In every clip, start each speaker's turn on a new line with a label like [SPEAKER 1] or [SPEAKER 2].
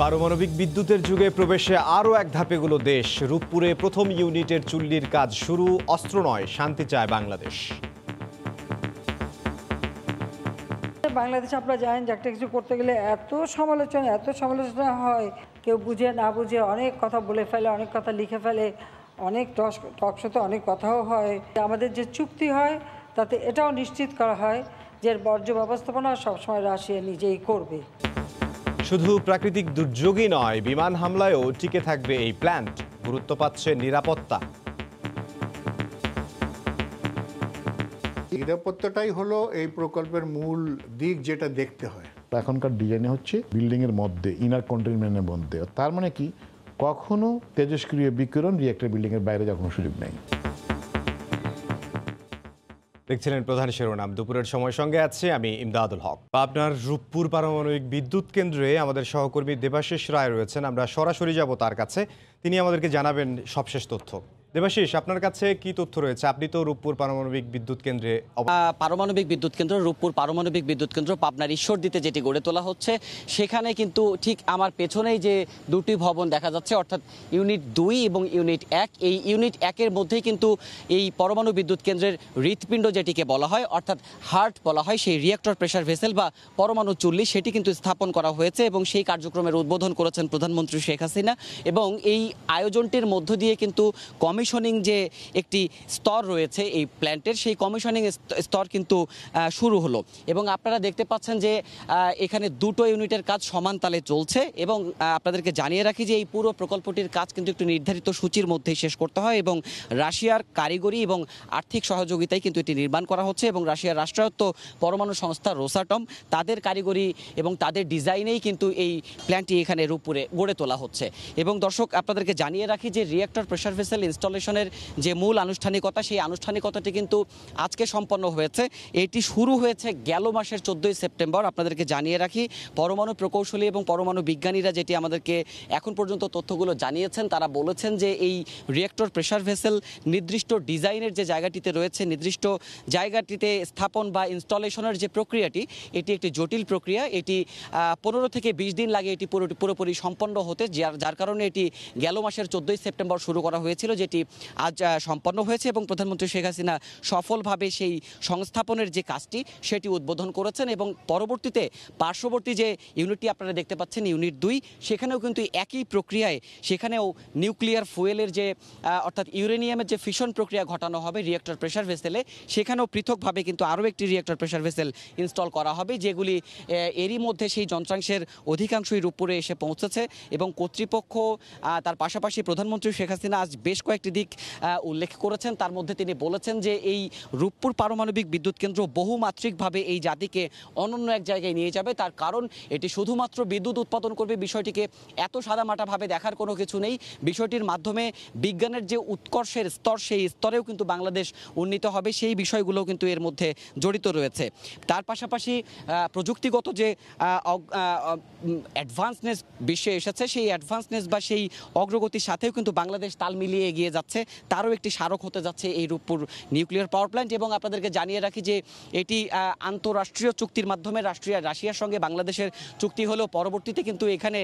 [SPEAKER 1] পারমাণবিক বিদ্যুতের যুগে প্রবেশে আরও এক ধাপে এগুলো দেশ। রূপপুরে প্রথম ইউনিটের চুল্লির কাজ শুরু। অস্ত্র নয়, শান্তি চায় বাংলাদেশ।
[SPEAKER 2] বাংলাদেশে আপনারা জানেন যে একটা কিছু করতে গেলে এত সমালোচনা হয়, কেউ বুঝে না বুঝে অনেক কথা বলে ফেলে, অনেক কথা লিখে ফেলে, অনেক টক শোতে অনেক কথাও হয়। আমাদের যে চুক্তি হয় তাতে এটাও নিশ্চিত করা হয় যে বর্জ্য ব্যবস্থাপনা সবসময় রাশিয়া নিজেই করবে।
[SPEAKER 1] শুধু প্রাকৃতিক দুর্যোগই নয়, বিমান হামলায়ও টিকে থাকবে এই প্ল্যান্ট। গুরুত্ব পাচ্ছে নিরাপত্তা।
[SPEAKER 3] নিরাপত্তাটাই হলো এই প্রকল্পের মূল দিক, যেটা দেখতে হয়।
[SPEAKER 4] এখনকার ডিজাইনে হচ্ছে বিল্ডিং এর মধ্যে, ইনার কন্টেইনমেন্টের মধ্যে। তার মানে কি, কখনো তেজস্ক্রিয় বিকিরণ রিয়েক্টর বিল্ডিং এর বাইরে যাওয়ার কোনো সুযোগ নেই।
[SPEAKER 1] দেখছিলেন প্রধান শিরোনাম। দুপুরের সময় সঙ্গে আছে আমি ইমদাদুল হক। আপনার রূপপুর পারমাণবিক বিদ্যুৎ কেন্দ্রে আমাদের সহকর্মী দেবাশিস রায় রয়েছেন। আমরা সরাসরি যাব তার কাছে, তিনি আমাদেরকে জানাবেন সবশেষ তথ্য। দেবাশিস, আপনার কাছে কি তথ্য রয়েছে? আপনি তো রূপপুর পারমাণবিক বিদ্যুৎ কেন্দ্রে।
[SPEAKER 5] পারমাণবিক বিদ্যুৎ কেন্দ্র, রূপপুর পারমাণবিক বিদ্যুৎ কেন্দ্র পাবনার ঈশ্বরদীতে যেটি গড়ে তোলা হচ্ছে, সেখানে কিন্তু ঠিক আমার পেছনেই যে দুটি ভবন দেখা যাচ্ছে, অর্থাৎ ইউনিট 2 এবং ইউনিট 1, এই ইউনিট 1-এর মধ্যেই কিন্তু এই পরমাণু বিদ্যুৎ কেন্দ্রের হৃৎপিণ্ড যেটিকে বলা হয়, অর্থাৎ হার্ট বলা হয়, সেই রিঅ্যাক্টর প্রেসার ভেসেল বা পরমাণু চুল্লি, সেটি কিন্তু স্থাপন করা হয়েছে এবং সেই কার্যক্রমের উদ্বোধন করেছেন প্রধানমন্ত্রী শেখ হাসিনা। এবং এই আয়োজনটির মধ্য দিয়ে কিন্তু কমিশনিং যে একটি স্তর রয়েছে এই প্ল্যান্টের, সেই কমিশনিং স্তর কিন্তু শুরু হলো। এবং আপনারা দেখতে পাচ্ছেন যে এখানে দুটো ইউনিটের কাজ সমান তালে চলছে। এবং আপনাদেরকে জানিয়ে রাখি যে এই পুরো প্রকল্পটির কাজ কিন্তু একটু নির্ধারিত সূচির মধ্যেই শেষ করতে হয় এবং রাশিয়ার কারিগরি এবং আর্থিক সহযোগিতায় কিন্তু এটি নির্মাণ করা হচ্ছে। এবং রাশিয়ার রাষ্ট্রায়ত্ত পরমাণু সংস্থা রোসাটম, তাদের কারিগরি এবং তাদের ডিজাইনেই কিন্তু এই প্ল্যান্টটি এখানে রূপপুরে গড়ে তোলা হচ্ছে। এবং দর্শক, আপনাদেরকে জানিয়ে রাখি যে রিঅ্যাক্টর প্রেসার ভেসেল ইনস্টলেশনের যে মূল আনুষ্ঠানিকতা, সেই আনুষ্ঠানিকতাটি কিন্তু আজকে সম্পন্ন হয়েছে। এটি শুরু হয়েছে গেল মাসের 14ই সেপ্টেম্বর। আপনাদেরকে জানিয়ে রাখি, পরমাণু প্রকৌশলী এবং পরমাণু বিজ্ঞানীরা যেটি আমাদেরকে এখন পর্যন্ত তথ্যগুলো জানিয়েছেন, তারা বলেছেন যে এই রিঅ্যাক্টর প্রেসার ভেসেল নির্দিষ্ট ডিজাইনের যে জায়গাটিতে রয়েছে, নির্দিষ্ট জায়গাটিতে স্থাপন বা ইনস্টলেশনের যে প্রক্রিয়াটি, এটি একটি জটিল প্রক্রিয়া। এটি 15 থেকে 20 দিন লাগে এটি পুরোপুরি সম্পন্ন হতে, যার কারণে এটি গেল মাসের 14ই সেপ্টেম্বর শুরু করা হয়েছিল, যেটি আজ সম্পন্ন হয়েছে। এবং প্রধানমন্ত্রী শেখ হাসিনা সফলভাবে সেই সংস্থাপনের যে কাজটি, সেটি উদ্বোধন করেছেন। এবং পরবর্তীতে পার্শ্ববর্তী যে ইউনিটটি আপনারা দেখতে পাচ্ছেন, ইউনিট 2, সেখানেও কিন্তু একই প্রক্রিয়ায়, সেখানেও নিউক্লিয়ার ফুয়েলের যে অর্থাৎ ইউরেনিয়ামের যে ফিশন প্রক্রিয়া ঘটানো হবে রিঅ্যাক্টর প্রেসার ভেসেলে, সেখানেও পৃথকভাবে কিন্তু আরও একটি রিঅ্যাক্টর প্রেসার ভেসেল ইনস্টল করা হবে, যেগুলি এরই মধ্যে সেই যন্ত্রাংশের অধিকাংশই রূপপুরে এসে পৌঁছেছে। এবং কর্তৃপক্ষ, তার পাশাপাশি প্রধানমন্ত্রী শেখ হাসিনা আজ বেশ কয়েকটি দিক উল্লেখ করেছেন। তার মধ্যে তিনি বলেছেন যে এই রূপপুর পারমাণবিক বিদ্যুৎ কেন্দ্র বহুমাত্রিকভাবে এই জাতিকে অনন্য এক জায়গায় নিয়ে যাবে। তার কারণ, এটি শুধুমাত্র বিদ্যুৎ উৎপাদন করবে, বিষয়টিকে এত সাদামাটাভাবে দেখার কোনো কিছু নেই। বিষয়টির মাধ্যমে বিজ্ঞানের যে উৎকর্ষের স্তর, সেই স্তরেও কিন্তু বাংলাদেশ উন্নীত হবে, সেই বিষয়গুলো কিন্তু এর মধ্যে জড়িত রয়েছে। তার পাশাপাশি প্রযুক্তিগত যে অ্যাডভান্সনেস বিশ্বে এসেছে, সেই অ্যাডভান্সনেস বা সেই অগ্রগতির সাথেও কিন্তু বাংলাদেশ তাল মিলিয়ে এগিয়ে যাচ্ছে। তারও একটি স্মারক হতে যাচ্ছে এই রূপপুর নিউক্লিয়ার পাওয়ার প্ল্যান্ট। এবং আপনাদেরকে জানিয়ে রাখি যে এটি আন্তঃরাষ্ট্রীয় চুক্তির মাধ্যমে রাশিয়ার সঙ্গে বাংলাদেশের চুক্তি হলেও পরবর্তীতে কিন্তু এখানে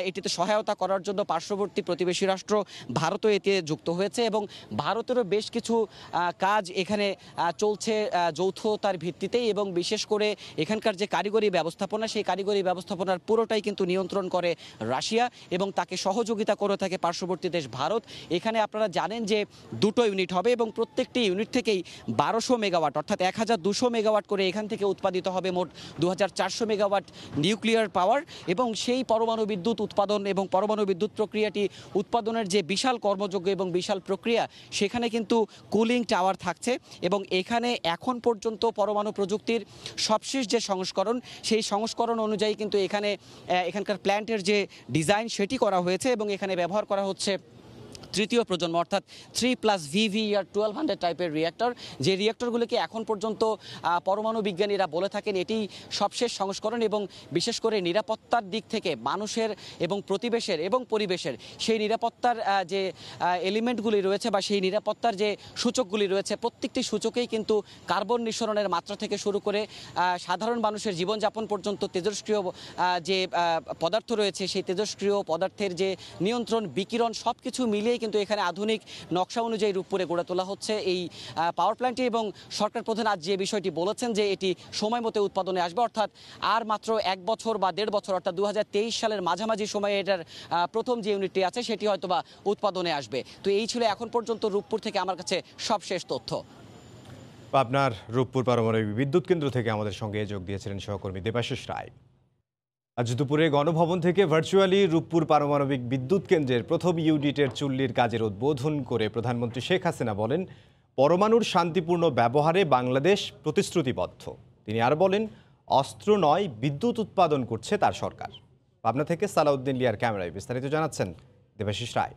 [SPEAKER 5] এটিতে সহায়তা করার জন্য পার্শ্ববর্তী প্রতিবেশী রাষ্ট্র ভারতও এতে যুক্ত হয়েছে। এবং ভারতেরও বেশ কিছু কাজ এখানে চলছে যৌথতার ভিত্তিতেই। এবং বিশেষ করে এখানকার যে কারিগরি ব্যবস্থাপনা, সেই কারিগরি ব্যবস্থাপনার পুরোটাই কিন্তু নিয়ন্ত্রণ করে রাশিয়া এবং তাকে সহযোগিতা করে থাকে পার্শ্ববর্তী দেশ ভারত। এখানে আপনারা জানেন যে দুটো ইউনিট হবে এবং প্রত্যেকটি ইউনিট থেকেই 1200 মেগাওয়াট অর্থাৎ 1200 মেগাওয়াট করে এখান থেকে উৎপাদিত হবে মোট 2400 মেগাওয়াট নিউক্লিয়ার পাওয়ার। এবং সেই পরমাণু বিদ্যুৎ উৎপাদন এবং পরমাণু বিদ্যুৎ প্রক্রিয়াটি উৎপাদনের যে বিশাল কর্মযোগ্য এবং বিশাল প্রক্রিয়া, সেখানে কিন্তু কুলিং টাওয়ার থাকছে। এবং এখানে এখন পর্যন্ত পরমাণু প্রযুক্তির সবশেষ যে সংস্করণ, সেই সংস্করণ অনুযায়ী কিন্তু এখানকার প্ল্যান্টের যে ডিজাইন, সেটি করা হয়েছে। এবং এখানে ব্যবহার করা হচ্ছে তৃতীয় প্রজন্ম অর্থাৎ 3+ VVER 1200 টাইপের রিঅ্যাক্টর, যে রিঅ্যাক্টরগুলোকে এখন পর্যন্ত পরমাণু বিজ্ঞানীরা বলে থাকেন এটি সবশেষ সংস্করণ এবং বিশেষ করে নিরাপত্তার দিক থেকে মানুষের এবং প্রতিবেশের এবং পরিবেশের সেই নিরাপত্তার যে এলিমেন্টগুলি রয়েছে বা সেই নিরাপত্তার যে সূচকগুলি রয়েছে প্রত্যেকটি সূচকেই কিন্তু কার্বন নিঃসরণের মাত্রা থেকে শুরু করে সাধারণ মানুষের জীবনযাপন পর্যন্ত তেজস্ক্রিয় যে পদার্থ রয়েছে সেই তেজস্ক্রিয় পদার্থের যে নিয়ন্ত্রণ বিকিরণ সব কিছু মিলিয়ে কিন্তু এখানে আধুনিক নকশা অনুযায়ী রূপপুরে গড়ে তোলা হচ্ছে এই পাওয়ার প্ল্যান্টটি। এবং সরকার প্রধান আজ যে বিষয়টি বলেছেন যে এটি সময় মতো উৎপাদনে আসবে, অর্থাৎ আর মাত্র 1 বছর বা 1.5 বছর অর্থাৎ 2023 সালের মাঝামাঝি সময়ে এটার প্রথম যে ইউনিটটি আছে সেটি হয়তোবা উৎপাদনে আসবে। তো এই ছিল এখন পর্যন্ত রূপপুর থেকে আমার কাছে সবশেষ তথ্য।
[SPEAKER 1] পাবনার রূপপুর পারমাণবিক বিদ্যুৎ কেন্দ্র থেকে আমাদের সঙ্গে যোগ দিয়েছিলেন সহকর্মী দেবাশিস রায়। আজ দুপুরে গণভবন থেকে ভার্চুয়ালি রূপপুর পারমাণবিক বিদ্যুৎ কেন্দ্রের প্রথম ইউনিটের চুল্লির কাজের উদ্বোধন করে প্রধানমন্ত্রী শেখ হাসিনা বলেন, পরমাণুর শান্তিপূর্ণ ব্যবহারে বাংলাদেশ প্রতিশ্রুতিবদ্ধ। তিনি আর বলেন, অস্ত্র নয় বিদ্যুৎ উৎপাদন করছে তার সরকার। পাবনা থেকে সালাউদ্দিন লিয়ার ক্যামেরায় বিস্তারিত জানাচ্ছেন দেবাশিস রায়।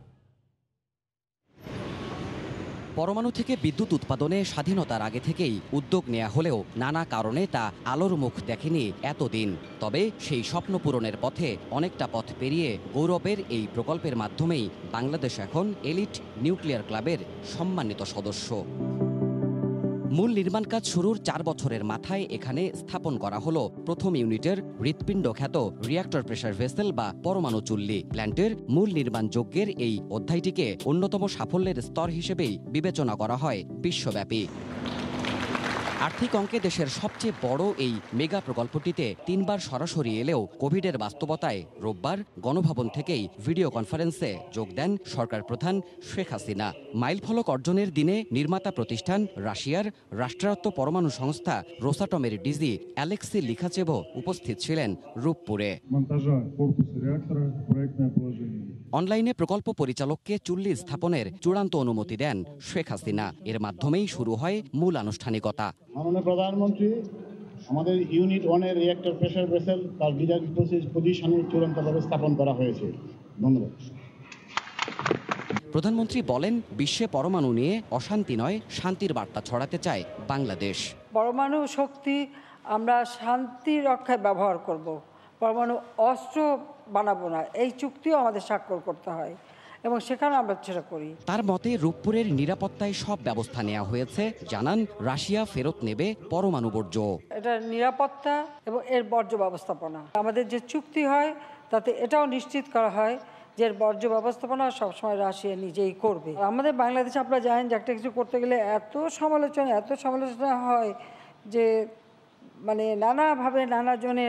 [SPEAKER 5] পরমাণু থেকে বিদ্যুৎ উৎপাদনে স্বাধীনতার আগে থেকেই উদ্যোগ নেওয়া হলেও নানা কারণে তা আলোর মুখ দেখেনি এতদিন। তবে সেই স্বপ্ন পূরণের পথে অনেকটা পথ পেরিয়ে গৌরবের এই প্রকল্পের মাধ্যমেই বাংলাদেশ এখন এলিট নিউক্লিয়ার ক্লাবের সম্মানিত সদস্য। মূল নির্মাণ কাজ শুরুর 4 বছরের মাথায় এখানে স্থাপন করা হলো প্রথম ইউনিটের হৃৎপিণ্ড খ্যাত রিঅ্যাক্টর প্রেসার ভেসেল বা পরমাণু চুল্লি। প্ল্যান্টের মূল নির্মাণ যজ্ঞের এই অধ্যায়টিকে অন্যতম সাফল্যের স্তর হিসেবেই বিবেচনা করা হয় বিশ্বব্যাপী। আর্থিক অঙ্কে দেশের সবচেয়ে বড় এই মেগা প্রকল্পটিতে 3 বার সরাসরি এলেও কোভিডের বাস্তবতায় রোববার গণভবন থেকেই ভিডিও কনফারেন্সে যোগ দেন সরকার প্রধান শেখ হাসিনা। মাইলফলক অর্জনের দিনে নির্মাতা প্রতিষ্ঠান রাশিয়ার রাষ্ট্রায়ত্ত পরমাণু সংস্থা রোসাটমের ডিজি অ্যালেক্সি লিখাচেভো উপস্থিত ছিলেন রূপপুরে। অনলাইনে প্রকল্প পরিচালককে চুল্লি স্থাপনের চূড়ান্ত অনুমতি দেন শেখ হাসিনা। এর মাধ্যমেই শুরু হয় মূল আনুষ্ঠানিকতা।
[SPEAKER 6] মাননীয় প্রধানমন্ত্রী আমাদের ইউনিট 1-এর রিঅ্যাক্টর প্রেসার ভেসেল তার ডিজাইন পজিশনে চূড়ান্তভাবে স্থাপন করা হয়েছে। ধন্যবাদ।
[SPEAKER 5] প্রধানমন্ত্রী বলেন, বিশ্বে পরমাণু নিয়ে অশান্তি নয় শান্তির বার্তা ছড়াতে চায় বাংলাদেশ।
[SPEAKER 2] পরমাণু শক্তি আমরা শান্তি রক্ষায় ব্যবহার করব, পরমাণু অস্ত্র বানাবো না, এই চুক্তিও আমাদের স্বাক্ষর করতে হয় এবং সেখানে আমরা সেটা করি।
[SPEAKER 5] তার মতে রূপপুরের নিরাপত্তায় সব ব্যবস্থা নেওয়া হয়েছে। জানান, রাশিয়া ফেরত নেবে পরমাণু বর্জ্য।
[SPEAKER 2] এটা নিরাপত্তা এবং এর বর্জ্য ব্যবস্থাপনা আমাদের যে চুক্তি হয় তাতে এটাও নিশ্চিত করা হয় যে এর বর্জ্য ব্যবস্থাপনা সবসময় রাশিয়া নিজেই করবে। আমাদের বাংলাদেশে আপনারা জানেন যে একটা কিছু করতে গেলে এত সমালোচনা হয় যে মানে নানাভাবে নানাজনে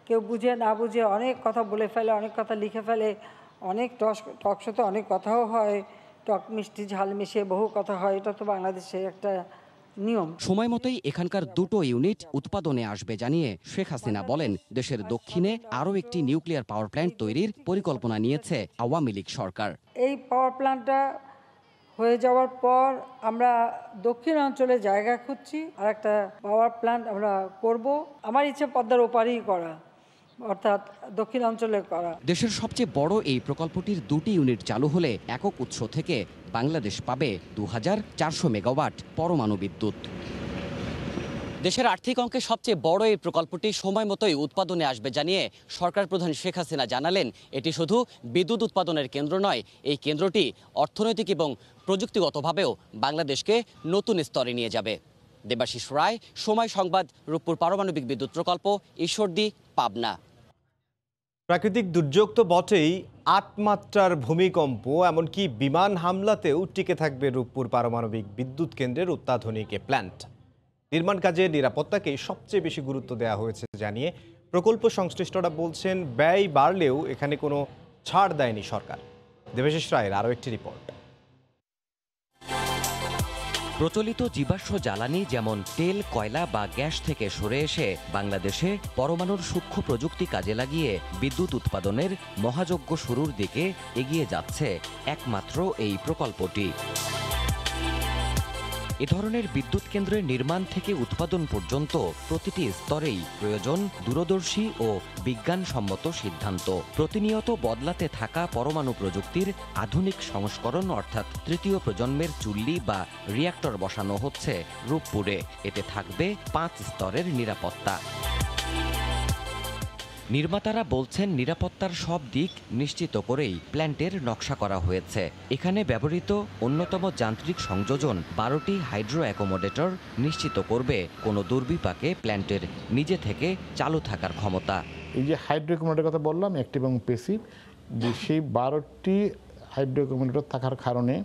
[SPEAKER 2] কেউ বুঝে না বুঝে অনেক কথা বলে ফেলে, অনেক কথা লিখে ফেলে, অনেক টকশোতে অনেক কথাও হয়, টক মিষ্টি ঝাল মিশিয়ে বহু কথা হয়। এটা তো বাংলাদেশের একটা নিয়ম।
[SPEAKER 5] সময় মতোই এখানকার 2টো ইউনিট উৎপাদনে আসবে জানিয়ে শেখ হাসিনা বলেন, দেশের দক্ষিণে আরও একটি নিউক্লিয়ার পাওয়ার প্ল্যান্ট তৈরির পরিকল্পনা নিয়েছে আওয়ামী লীগ সরকার।
[SPEAKER 2] এই পাওয়ার প্ল্যান্টটা হয়ে যাওয়ার পর আমরা দক্ষিণ অঞ্চলে জায়গা খুঁজছি, আর একটা পাওয়ার প্ল্যান্ট আমরা করব। আমার ইচ্ছে পদ্মার ওপারেই করা, অর্থাৎ দক্ষিণ অঞ্চলে করা।
[SPEAKER 5] দেশের সবচেয়ে বড় এই প্রকল্পটির 2টি ইউনিট চালু হলে একক উৎস থেকে বাংলাদেশ পাবে 2400 মেগাওয়াট পরমাণু বিদ্যুৎ। দেশের আর্থিক অঙ্কে সবচেয়ে বড় এই প্রকল্পটি সময় মতোই উৎপাদনে আসবে জানিয়ে সরকার প্রধান শেখ হাসিনা জানালেন, এটি শুধু বিদ্যুৎ উৎপাদনের কেন্দ্র নয়, এই কেন্দ্রটি অর্থনৈতিক এবং প্রযুক্তিগতভাবেও বাংলাদেশকে নতুন স্তরে নিয়ে যাবে। দেবাশিস রায়, সময় সংবাদ, রূপপুর পারমাণবিক বিদ্যুৎ প্রকল্প, ঈশ্বরদী, পাবনা।
[SPEAKER 1] প্রাকৃতিক দুর্যোগ তো বটেই, 8 মাত্রার ভূমিকম্প এমনকি বিমান হামলাতেও টিকে থাকবে রূপপুর পারমাণবিক বিদ্যুৎ কেন্দ্রের অত্যাধুনিক প্ল্যান্ট। নির্মাণ কাজে নিরাপত্তাকে সবচেয়ে বেশি গুরুত্ব দেওয়া হয়েছে জানিয়ে প্রকল্প সংশ্লিষ্টরা বলছেন, ব্যয় বাড়লেও এখানে কোনো ছাড় দেয়নি সরকার। দেবাশিস রায়ের আরও একটি রিপোর্ট।
[SPEAKER 7] প্রচলিত জীবাশ্ম জ্বালানি যেমন তেল, কয়লা বা গ্যাস থেকে সরে এসে বাংলাদেশে পরমাণুর সূক্ষ্ম প্রযুক্তি কাজে লাগিয়ে বিদ্যুৎ উৎপাদনের মহাযজ্ঞ শুরুর দিকে এগিয়ে যাচ্ছে একমাত্র এই প্রকল্পটি। এ ধরনের বিদ্যুৎ কেন্দ্রের নির্মাণ থেকে উৎপাদন পর্যন্ত প্রতিটি স্তরেই প্রয়োজন দূরদর্শী ও বিজ্ঞানসম্মত সিদ্ধান্ত। প্রতিনিয়ত বদলাতে থাকা পরমাণু প্রযুক্তির আধুনিক সংস্করণ অর্থাৎ তৃতীয় প্রজন্মের চুল্লি বা রিঅ্যাক্টর বসানো হচ্ছে রূপপুরে। এতে থাকবে 5 স্তরের নিরাপত্তা। নির্মাতারা বলছেন নিরাপত্তার সব দিক নিশ্চিত করেই প্ল্যান্টের নকশা করা হয়েছে। এখানে ব্যবহৃত অন্যতম যান্ত্রিক সংযোজন 12টি হাইড্রো অ্যাকোমোডেটর নিশ্চিত করবে কোনো দুর্বিপাকে প্ল্যান্টের নিজে থেকে চালু থাকার ক্ষমতা।
[SPEAKER 4] এই যে হাইড্রো অ্যাকোমোডেটরের কথা বললাম, অ্যাক্টিভ এবং প্যাসিভ, যে সেই 12টি হাইড্রো অ্যাকোমোডেটর থাকার কারণে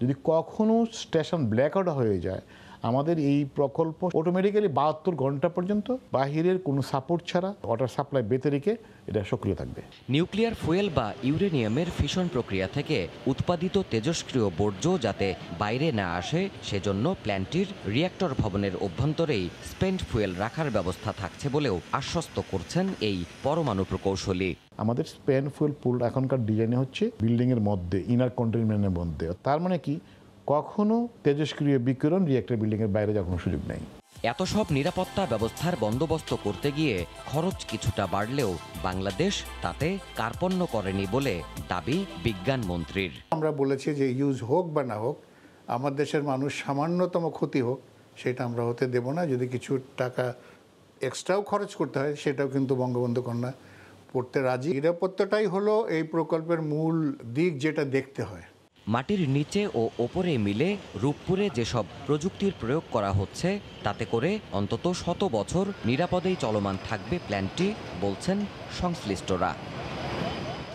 [SPEAKER 4] যদি কখনো স্টেশন ব্ল্যাকআউট হয়ে যায়, আমাদের এই প্রকল্প অটোমেটিক্যালি 72 ঘন্টা পর্যন্ত বাহিরের কোনো সাপোর্ট ছাড়া ওয়াটার সাপ্লাই বেঁধে রেখে এটা সক্রিয় থাকবে।
[SPEAKER 7] নিউক্লিয়ার ফুয়েল বা ইউরেনিয়ামের ফিশন প্রক্রিয়া থেকে উৎপাদিত তেজস্ক্রিয় বর্জ্য যাতে বাইরে না আসে সেজন্য প্ল্যান্টটির রিঅ্যাক্টর ভবনের অভ্যন্তরেই স্পেন্ট ফুয়েল রাখার ব্যবস্থা থাকছে বলেও আশ্বস্ত করছেন এই পরমাণু প্রকৌশলী।
[SPEAKER 4] আমাদের স্পেন্ট ফুয়েল পুল এখনকার ডিজাইনে হচ্ছে বিল্ডিংয়ের মধ্যে, ইনার কন্টেইনমেন্টের মধ্যে। তার মানে কি, কখনো তেজস্ক্রিয় বিকিরণ রিঅ্যাক্টর বিল্ডিংয়ের বাইরে যাওয়ার কোনো সুযোগ নেই।
[SPEAKER 7] এত সব নিরাপত্তা ব্যবস্থার বন্দোবস্ত করতে গিয়ে খরচ কিছুটা বাড়লেও বাংলাদেশ তাতে কার্পণ্য করেনি বলে দাবি বিজ্ঞান মন্ত্রীর।
[SPEAKER 3] আমরা বলেছি যে ইউজ হোক বা না হোক, আমার দেশের মানুষ সামান্যতম ক্ষতি হোক সেটা আমরা হতে দেব না। যদি কিছু টাকা এক্সট্রাও খরচ করতে হয় সেটাও কিন্তু বঙ্গবন্ধু কন্যা পড়তে রাজি। নিরাপত্তাটাই হলো এই প্রকল্পের মূল দিক, যেটা দেখতে হয়।
[SPEAKER 7] মাটির নিচে ও ওপরে মিলে রূপপুরে যেসব প্রযুক্তির প্রয়োগ করা হচ্ছে তাতে করে অন্তত 100 বছর নিরাপদেই চলমান থাকবে প্ল্যান্টটি, বলছেন সংশ্লিষ্টরা।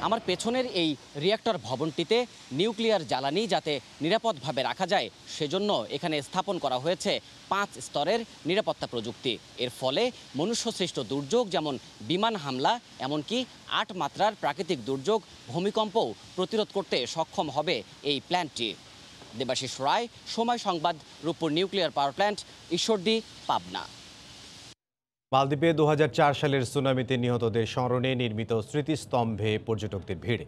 [SPEAKER 5] আমার পেছনের এই রিঅ্যাক্টর ভবনটিতে নিউক্লিয়ার জ্বালানি যাতে নিরাপদভাবে রাখা যায় সেজন্য এখানে স্থাপন করা হয়েছে 5 স্তরের নিরাপত্তা প্রযুক্তি। এর ফলে মনুষ্যসৃষ্ট দুর্যোগ যেমন বিমান হামলা, এমনকি 8 মাত্রার প্রাকৃতিক দুর্যোগ ভূমিকম্পও প্রতিরোধ করতে সক্ষম হবে এই প্ল্যান্টটি। দেবাশিস রায়, সময় সংবাদ, Rooppur nuclear power plant, Ishwardi, Pabna.
[SPEAKER 1] মালদ্বীপে 2004 সালের সুনামিতে নিহতদের স্মরণে নির্মিত স্মৃতিস্তম্ভে পর্যটকদের ভিড়।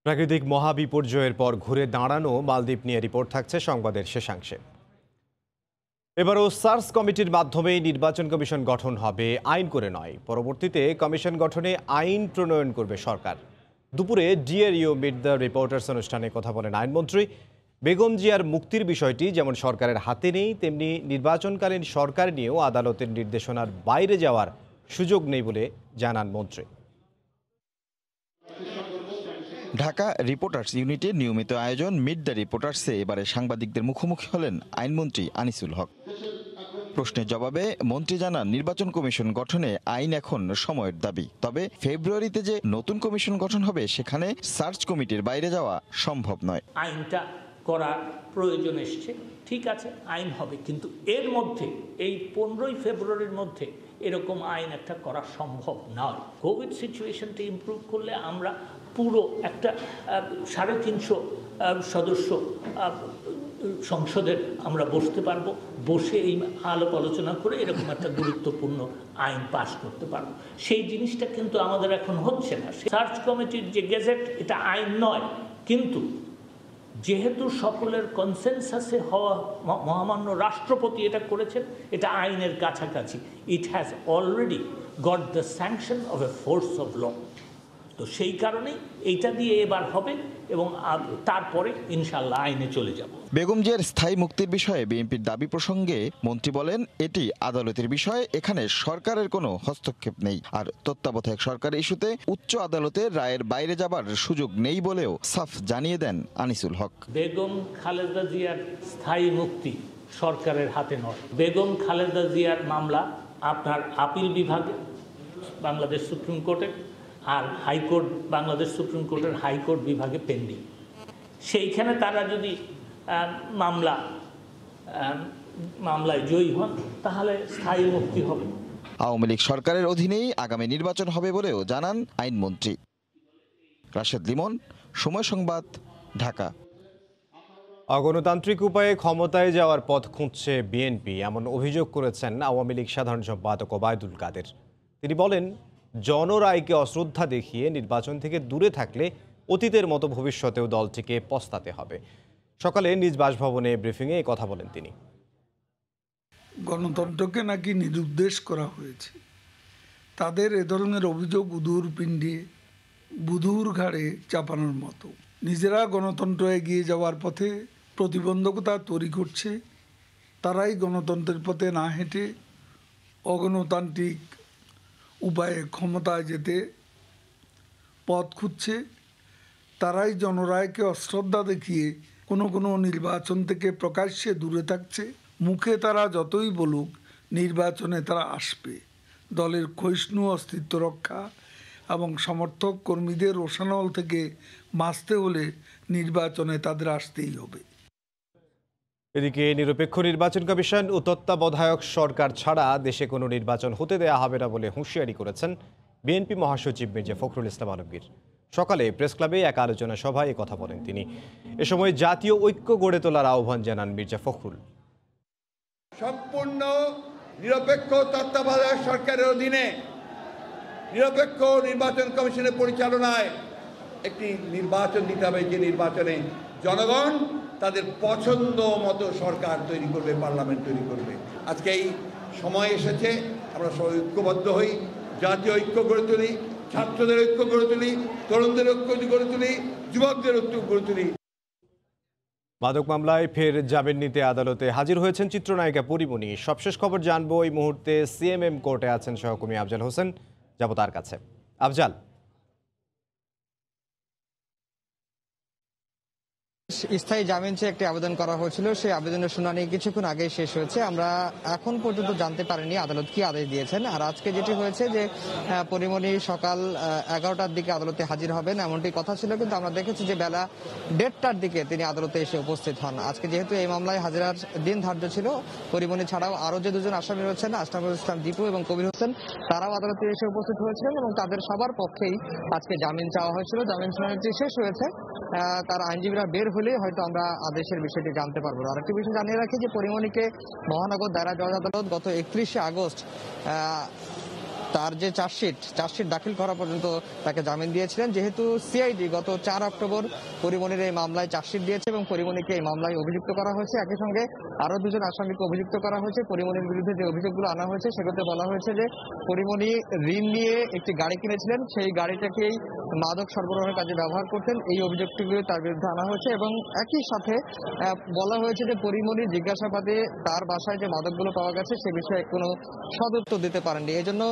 [SPEAKER 1] প্রাকৃতিক মহাবিপর্যয়ের পর ঘুরে দাঁড়ানো মালদ্বীপ নিয়ে রিপোর্ট থাকছে সংবাদের শেষাংশে। এবারও সার্চ কমিটির মাধ্যমেই নির্বাচন কমিশন গঠন হবে, আইন করে নয়। পরবর্তীতে কমিশন গঠনে আইন প্রণয়ন করবে সরকার। দুপুরে D R U meet the reporters অনুষ্ঠানে কথা বলেন আইনমন্ত্রী। বেগম জিয়ার মুক্তির বিষয়টি যেমন সরকারের হাতে নেই, তেমনি নির্বাচনকালীন সরকার নিয়েও আদালতের নির্দেশনার বাইরে যাওয়ার সুযোগ নেই বলে জানান মন্ত্রী।
[SPEAKER 8] ঢাকা রিপোর্টার্স ইউনিটের নিয়মিত আয়োজন মিট দ্য রিপোর্টার্সে এবারে সাংবাদিকদের মুখোমুখি হলেন আইনমন্ত্রী আনিসুল হক। প্রশ্নের জবাবে মন্ত্রী জানান, নির্বাচন কমিশন গঠনে আইন এখন সময়ের দাবি। তবে ফেব্রুয়ারিতে যে নতুন কমিশন গঠন হবে সেখানে সার্চ কমিটির বাইরে যাওয়া সম্ভব নয়।
[SPEAKER 9] আইনটা করার প্রয়োজন এসছে, ঠিক আছে, আইন হবে, কিন্তু এর মধ্যে এই 15ই ফেব্রুয়ারির মধ্যে এরকম আইন একটা করা সম্ভব নয়। কোভিড সিচুয়েশনটা ইমপ্রুভ করলে আমরা পুরো একটা 350 সদস্য সংসদের আমরা বসতে পারবো, বসে এই আলাপ আলোচনা করে এরকম একটা গুরুত্বপূর্ণ আইন পাস করতে পারবো। সেই জিনিসটা কিন্তু আমাদের এখন হচ্ছে না। সার্চ কমিটির যে গেজেট, এটা আইন নয়, কিন্তু যেহেতু সকলের কনসেনসাসে হওয়া, মহামান্য রাষ্ট্রপতি এটা করেছেন, এটা আইনের কাছাকাছি। It has already got the sanction of a force of law. তো সেই কারণেই এইটা দিয়ে এবার হবে এবং তারপরে ইনশাল্লাহ আইনে চলে যাব।
[SPEAKER 8] বেগম জিয়ার স্থায়ী মুক্তির বিষয়ে বিএনপির দাবি প্রসঙ্গে মন্ত্রী বলেন, এটি আদালতের বিষয়, এখানে সরকারের কোনো হস্তক্ষেপ নেই। আর তত্ত্বাবধায়ক সরকার ইস্যুতে উচ্চ আদালতের রায়ের বাইরে যাবার সুযোগ নেই বলেও সাফ জানিয়ে দেন আনিসুল হক।
[SPEAKER 9] বেগম খালেদা জিয়ার স্থায়ী মুক্তি সরকারের হাতে নয়। বেগম খালেদা জিয়ার মামলা আপনার আপিল বিভাগে বাংলাদেশ সুপ্রিম কোর্টে, আর হাইকোর্ট, বাংলাদেশ সুপ্রিম কোর্টের হাইকোর্ট বিভাগে পেন্ডিং। সেইখানে তারা যদি মামলায় জয়ী হন তাহলে স্থায়ী মুক্তি হবে।
[SPEAKER 8] আওয়ামী লীগ সরকারের অধীনেই আগামী নির্বাচন হবে বলেও জানান আইনমন্ত্রী। রাশেদ লিমন, সময় সংবাদ, ঢাকা।
[SPEAKER 1] অগণতান্ত্রিক উপায়ে ক্ষমতায় যাওয়ার পথ খুঁজছে বিএনপি, এমন অভিযোগ করেছেন আওয়ামী লীগ সাধারণ সম্পাদক ওবায়দুল কাদের। তিনি বলেন, জনরায়কে অশ্রদ্ধা দেখিয়ে নির্বাচন থেকে দূরে থাকলে অতীতের মতো ভবিষ্যতেও দলটিকে পস্তাতে হবে। সকালে নিজ বাসভবনে ব্রিফিংয়ে এই কথা বলেন তিনি।
[SPEAKER 10] গণতন্ত্রকে নাকি নিরুদ্দেশ করা হয়েছে। তাদের এ ধরনের অভিযোগ উদুর পিণ্ডিয়ে বুধুর ঘাড়ে চাপানোর মতো। নিজেরা গণতন্ত্র এগিয়ে যাওয়ার পথে প্রতিবন্ধকতা তৈরি করছে। তারাই গণতন্ত্রের পথে না হেঁটে অগণতান্ত্রিক উপায়ে ক্ষমতায় যেতে পথ খুঁজছে। তারাই জনরায়কে অশ্রদ্ধা দেখিয়ে কোনো নির্বাচন থেকে প্রকাশ্যে দূরে থাকছে। মুখে তারা যতই বলুক, নির্বাচনে তারা আসবে। দলের ক্ষয়িষ্ণু অস্তিত্ব রক্ষা এবং সমর্থক কর্মীদের রোষানল থেকে বাঁচতে হলে নির্বাচনে তাদের আসতেই হবে।
[SPEAKER 1] এদিকে নিরপেক্ষ নির্বাচন কমিশন ও তত্ত্বাবধায়ক সরকার ছাড়া দেশে কোনো নির্বাচন হতে দেয়া হবে না বলে হুঁশিয়ারি করেছেন বিএনপি মহাসচিব মির্জা ফখরুল ইসলাম আলমগীর। সকালে প্রেস ক্লাবে এক আলোচনা সভায় কথা বলেন তিনি। এ সময় জাতীয় ঐক্য গড়ে তোলার আহ্বান জানান মির্জা ফখরুল।
[SPEAKER 11] সম্পূর্ণ নিরপেক্ষ তত্ত্বাবধায়ক সরকারের অধীনে নিরপেক্ষ নির্বাচন কমিশনের পরিচালনায় একটি নির্বাচন দিতে হবে, যে নির্বাচনে জনগণ তাদের পছন্দ মতো সরকার তৈরি করবে, পার্লামেন্ট তৈরি করবে। আজকে এই সময় এসেছে, আমরা সবাই ঐক্যবদ্ধ হই, জাতীয় ঐক্য গড়ে তুলি, ছাত্রদের ঐক্য গড়ে তুলি, তরুণদের ঐক্য গড়ে তুলি, যুবকদের ঐক্য গড়ে তুলি।
[SPEAKER 1] মাদক মামলায় ফের জামিন নিতে আদালতে হাজির হয়েছেন চিত্রনায়িকা পরীমনি। সবশেষ খবর জানবো এই মুহূর্তে সিএমএম কোর্টে আছেন সহকর্মী আফজাল হোসেন, যাব তার কাছে। আফজাল,
[SPEAKER 12] স্থায়ী জামিন চেয়ে একটি আবেদন করা হয়েছিল, সেই আবেদনের শুনানি কিছুক্ষণ আগে শেষ হয়েছে। আমরা এখন পর্যন্ত জানতে পারিনি আদালত কি আদেশ দিয়েছেন। আর আজকে যেটি হয়েছে যে পরীমনি সকাল 11টার দিকে আদালতে হাজির হবেন এমনটি কথা ছিল, কিন্তু আমরা দেখেছি যে বেলা 1:30টার দিকে তিনি আদালতে এসে উপস্থিত হন। আজকে যেহেতু এই মামলায় হাজিরার দিন ধার্য ছিল, পরীমনি ছাড়াও আরও যে দুজন আসামি রয়েছেন, আশরাফুল ইসলাম দীপু এবং কবির হোসেন, তারাও আদালতে এসে উপস্থিত হয়েছিলেন এবং তাদের সবার পক্ষেই আজকে জামিন চাওয়া হয়েছিল। জামিন শুনানিটি শেষ হয়েছে, তার আইনজীবীরা বের হলে হয়তো আমরা আদেশের বিষয়টি জানতে পারবো। আরেকটি বিষয় জানিয়ে রাখি যে পরীমনিকে মহানগর দায়রা জজ আদালত গত 31শে আগস্ট তার যে চার্জশিট দাখিল করা পর্যন্ত তাকে জামিন দিয়েছিলেন। যেহেতু সিআইডি গত 4 অক্টোবর পরীমনির এই মামলায় চার্জশিট দিয়েছে এবং পরীমনিকে এই মামলায় অভিযুক্ত করা হয়েছে, একই সঙ্গে আরো দুজন আসামিকে অভিযুক্ত করা হয়েছে। পরীমনির বিরুদ্ধে যে অভিযোগগুলো আনা হয়েছে সেগুলোতে বলা হয়েছে যে পরীমনি ঋণ নিয়ে একটি গাড়ি কিনেছিলেন, সেই গাড়িটাকেই মাদক সরবরাহের কাজে ব্যবহার করতেন, এই অভিযোগগুলো তার বিরুদ্ধে আনা হয়েছে। এবং একই সাথে বলা হয়েছে যে পরীমনি জিজ্ঞাসাবাদে তার বাসায় যে মাদকগুলো পাওয়া গেছে সে বিষয়ে কোনো সদুত্তর দিতে পারেননি। এই জন্য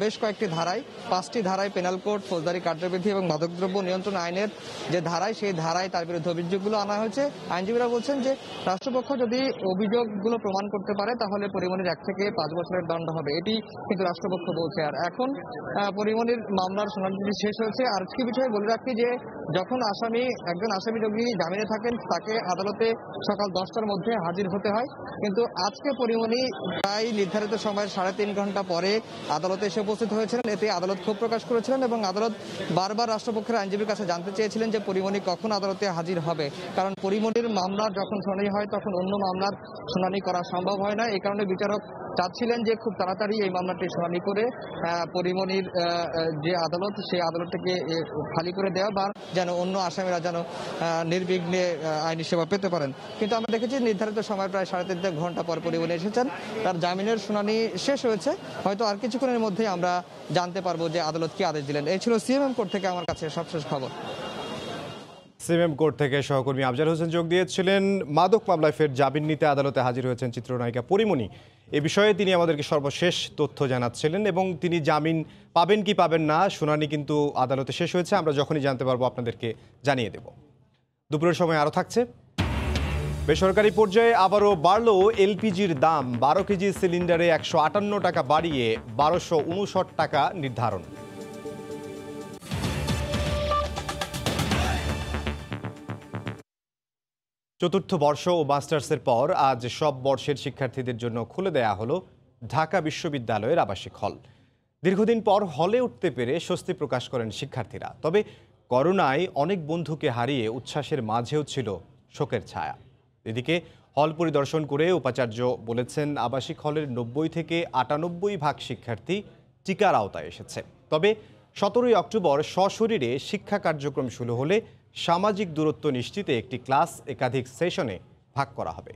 [SPEAKER 12] বেশ কয়েকটি ধারায়, 5টি ধারায় পেনাল কোড, ফৌজদারি কার্যবিধি এবং মাদকদ্রব্য নিয়ন্ত্রণ আইনের যে ধারায়, সেই ধারায় তার বিরুদ্ধে অভিযোগগুলো আনা হয়েছে। আইনজীবীরা বলছেন যে রাষ্ট্রপক্ষ যদি অভিযোগগুলো প্রমাণ করতে পারে তাহলে পরীমনির 1 থেকে 5 বছরের দণ্ড হবে, এটি কিন্তু রাষ্ট্রপক্ষ বলছে। আর এখন পরীমনির মামলার শুনানি শেষ হয়েছে। আর কি বিষয়ে বলে রাখি যে যখন একজন আসামি যদি জামিনে থাকেন তাকে আদালতে সকাল 10টার মধ্যে হাজির হতে হয়, কিন্তু আজকে পরীমনি প্রায় নির্ধারিত সময়ের 3.5 ঘন্টা পরে আদালতে এসে উপস্থিত হয়েছিলেন। এতে আদালত ক্ষোভ প্রকাশ করেছিলেন এবং আদালত বারবার রাষ্ট্রপক্ষের আইনজীবীর কাছে জানতে চেয়েছিলেন যে পরীমনি কখন আদালতে হাজির হবে, কারণ পরীমনির মামলার যখন শুনানি হয় তখন অন্য মামলার শুনানি করা সম্ভব হয় না। এই কারণে বিচারক চাচ্ছিলেন যে খুব তাড়াতাড়ি এই মামলাটি শুনানি করে পরীমনির যে আদালত, সেই আদালতটিকে খালি করে দেওয়া বা যেন অন্য আসামিরা যেন নির্বিঘ্নে আইনি সেবা পেতে পারেন। কিন্তু আমরা দেখেছি নির্ধারিত সময় প্রায় 3.5 ঘন্টা পর পরীমনি এসেছেন, তার জামিনের শুনানি শেষ হয়েছে। হয়তো আর কিছুক্ষণের মধ্যেই আমরা জানতে পারবো যে আদালত কি আদেশ দিলেন। এই ছিল সিএমএম কোর্ট থেকে আমার কাছে সবশেষ খবর।
[SPEAKER 1] সিএমএম কোর্ট থেকে সহকর্মী আফজাল হোসেন যোগ দিয়েছিলেন। মাদক মামলায় ফের জামিন নিতে আদালতে হাজির হয়েছেন চিত্রনায়িকা পরীমনি। এ বিষয়ে তিনি আমাদেরকে সর্বশেষ তথ্য জানাচ্ছিলেন এবং তিনি জামিন পাবেন কি পাবেন না শুনানি কিন্তু আদালতে শেষ হয়েছে। আমরা যখনই জানতে পারবো আপনাদেরকে জানিয়ে দেব। দুপুরের সময় আরও থাকছে। বেসরকারি পর্যায়ে আবারও বাড়ল এলপিজির দাম। 12 কেজি সিলিন্ডারে 158 টাকা বাড়িয়ে 1259 টাকা নির্ধারণ। চতুর্থ বর্ষ ও মাস্টার্সের পর আজ সব বর্ষের শিক্ষার্থীদের জন্য খুলে দেয়া হলো ঢাকা বিশ্ববিদ্যালয়ের আবাসিক হল। দীর্ঘদিন পর হলে উঠতে পেরে স্বস্তি প্রকাশ করেন শিক্ষার্থীরা। তবে করোনায় অনেক বন্ধুকে হারিয়ে উচ্ছ্বাসের মাঝেও ছিল শোকের ছায়া। এদিকে হল পরিদর্শন করে উপাচার্য বলেছেন আবাসিক হলের 90 থেকে 98% শিক্ষার্থী টিকার আওতায় এসেছে। তবে 17 অক্টোবর সশরীরে শিক্ষা কার্যক্রম শুরু হলে সামাজিক দূরত্ব নিশ্চিতে একটি ক্লাস একাধিক সেশনে ভাগ করা হবে।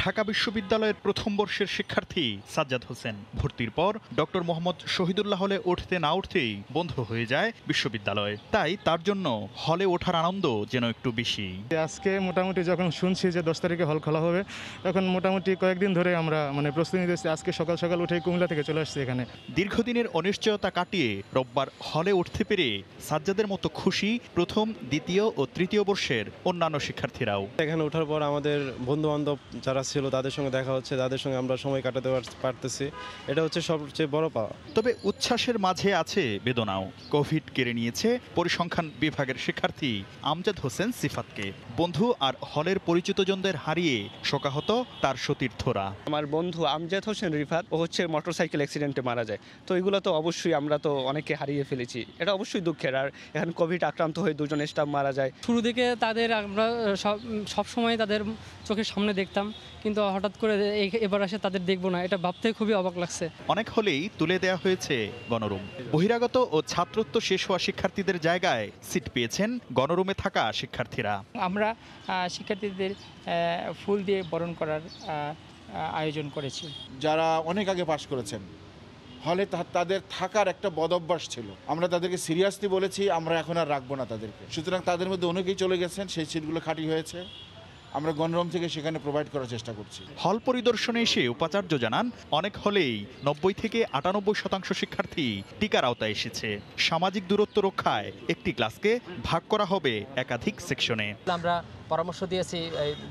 [SPEAKER 13] ঢাকা বিশ্ববিদ্যালয়ের প্রথম বর্ষের শিক্ষার্থী সাজ্জাদ হোসেন ভর্তির পর ডক্টর মোহাম্মদ শহীদুল্লাহ হলে উঠতে না উঠতেই বন্ধ হয়ে যায় বিশ্ববিদ্যালয়। তাই তার জন্য হলে ওঠার আনন্দ যেন একটু বেশি।
[SPEAKER 14] আজকে মোটামুটি যখন শুনছি যে 10 তারিখে হল খোলা হবে, তখন মোটামুটি কয়েকদিন ধরে আমরা প্রস্তুতি নিতেছি। আজকে সকাল সকাল উঠে কুমিল্লা থেকে চলে আসছি এখানে।
[SPEAKER 13] দীর্ঘদিনের অনিশ্চয়তা কাটিয়ে রোববার হলে উঠতে পেরে সাজ্জাদের মতো খুশি প্রথম, দ্বিতীয় ও তৃতীয় বর্ষের অন্যান্য শিক্ষার্থীরাও।
[SPEAKER 15] এখানে ওঠার পর আমাদের বন্ধু বান্ধব যারা ছিল তাদের সঙ্গে দেখা হচ্ছে, তাদের সঙ্গে আমরা সময় কাটাতে পারতেছি, এটা হচ্ছে সবচেয়ে বড় পাওয়া।
[SPEAKER 13] তবে উচ্ছ্বাসের মাঝে আছে বেদনাও। কোভিড কেড়ে নিয়েছে পরিসংখ্যান বিভাগের শিক্ষার্থী আমজাদ হোসেন সিফাতকে। বন্ধু আর হলের পরিচিতজনদের হারিয়ে শোকাহত তার সতীর্থরা।
[SPEAKER 16] আমার বন্ধু আমজাদ হোসেন রিফাত, ও হচ্ছে মোটরসাইকেল অ্যাক্সিডেন্টে মারা যায়। তো এগুলো তো অবশ্যই আমরা তো অনেকে হারিয়ে ফেলেছি, এটা অবশ্যই দুঃখের। আর এখন কোভিড আক্রান্ত হয়ে দুজন স্টাফ মারা যায়।
[SPEAKER 17] শুরু থেকে তাদের আমরা সব সময় তাদের চোখের সামনে দেখতাম, কিন্তু হঠাৎ করে এবার আসে তাদের দেখবো না, এটা ভাবতে খুবই অবাক লাগছে।
[SPEAKER 13] অনেক হলেই তুলে দেওয়া হয়েছে গণরুম। বহিরাগত ও ছাত্রত্ব শেষ হওয়া শিক্ষার্থীদের জায়গায় সিট পেয়েছেন গণরুমে থাকা শিক্ষার্থীরা।
[SPEAKER 18] আমরা শিক্ষার্থীদের ফুল দিয়ে বরণ করার আয়োজন করেছি।
[SPEAKER 19] যারা অনেক আগে পাশ করেছেন হলে তাদের থাকার একটা বদভ্যাস ছিল, আমরা তাদেরকে সিরিয়াসলি বলেছি আমরা এখন আর রাখবো না তাদেরকে। সুতরাং তাদের মধ্যে অনেকেই চলে গেছেন, সেই সিটগুলো খালি হয়েছে, আমরা গণরুম থেকে সেখানে প্রোভাইড করার চেষ্টা করছি।
[SPEAKER 13] হল পরিদর্শনে এসে উপাচার্য জানান অনেক হলেই 90 থেকে 98% শিক্ষার্থী টিকার আওতায় এসেছে। সামাজিক দূরত্ব রক্ষায় একটি ক্লাসকে ভাগ করা হবে একাধিক সেকশনে।
[SPEAKER 20] আমরা পরামর্শ দিয়েছি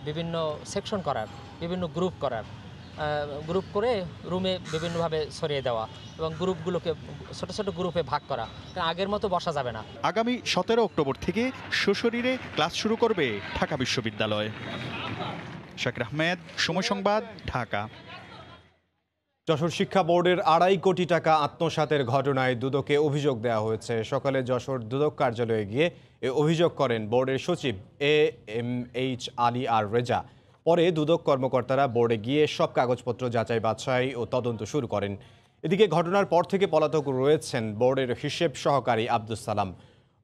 [SPEAKER 20] বিভিন্ন সেকশন করার, বিভিন্ন গ্রুপ করার, গ্রুপ করে রুমে বিভিন্নভাবে ছড়িয়ে দেওয়া এবং গ্রুপগুলোকে ছোট ছোট গ্রুপে ভাগ করা। আগের মতো বসা যাবে না।
[SPEAKER 13] আগামী 17 অক্টোবর থেকে সশরীরে ক্লাস শুরু করবে ঢাকা বিশ্ববিদ্যালয়। শাকির আহমেদ, সময় সংবাদ, ঢাকা।
[SPEAKER 1] যশোর শিক্ষা বোর্ডের 2.5 কোটি টাকা আত্মসাতের ঘটনায় দুদকে অভিযোগ দেওয়া হয়েছে। সকালে যশোর দুদক কার্যালয়ে গিয়ে এ অভিযোগ করেন বোর্ডের সচিব AMH আলী আর রেজা। পরে দুদক কর্মকর্তারা বোর্ডে গিয়ে সব কাগজপত্র যাচাই বাছাই ও তদন্ত শুরু করেন। এদিকে ঘটনার পর থেকে পলাতক রয়েছেন বোর্ডের হিসেব সহকারী আব্দুস সালাম।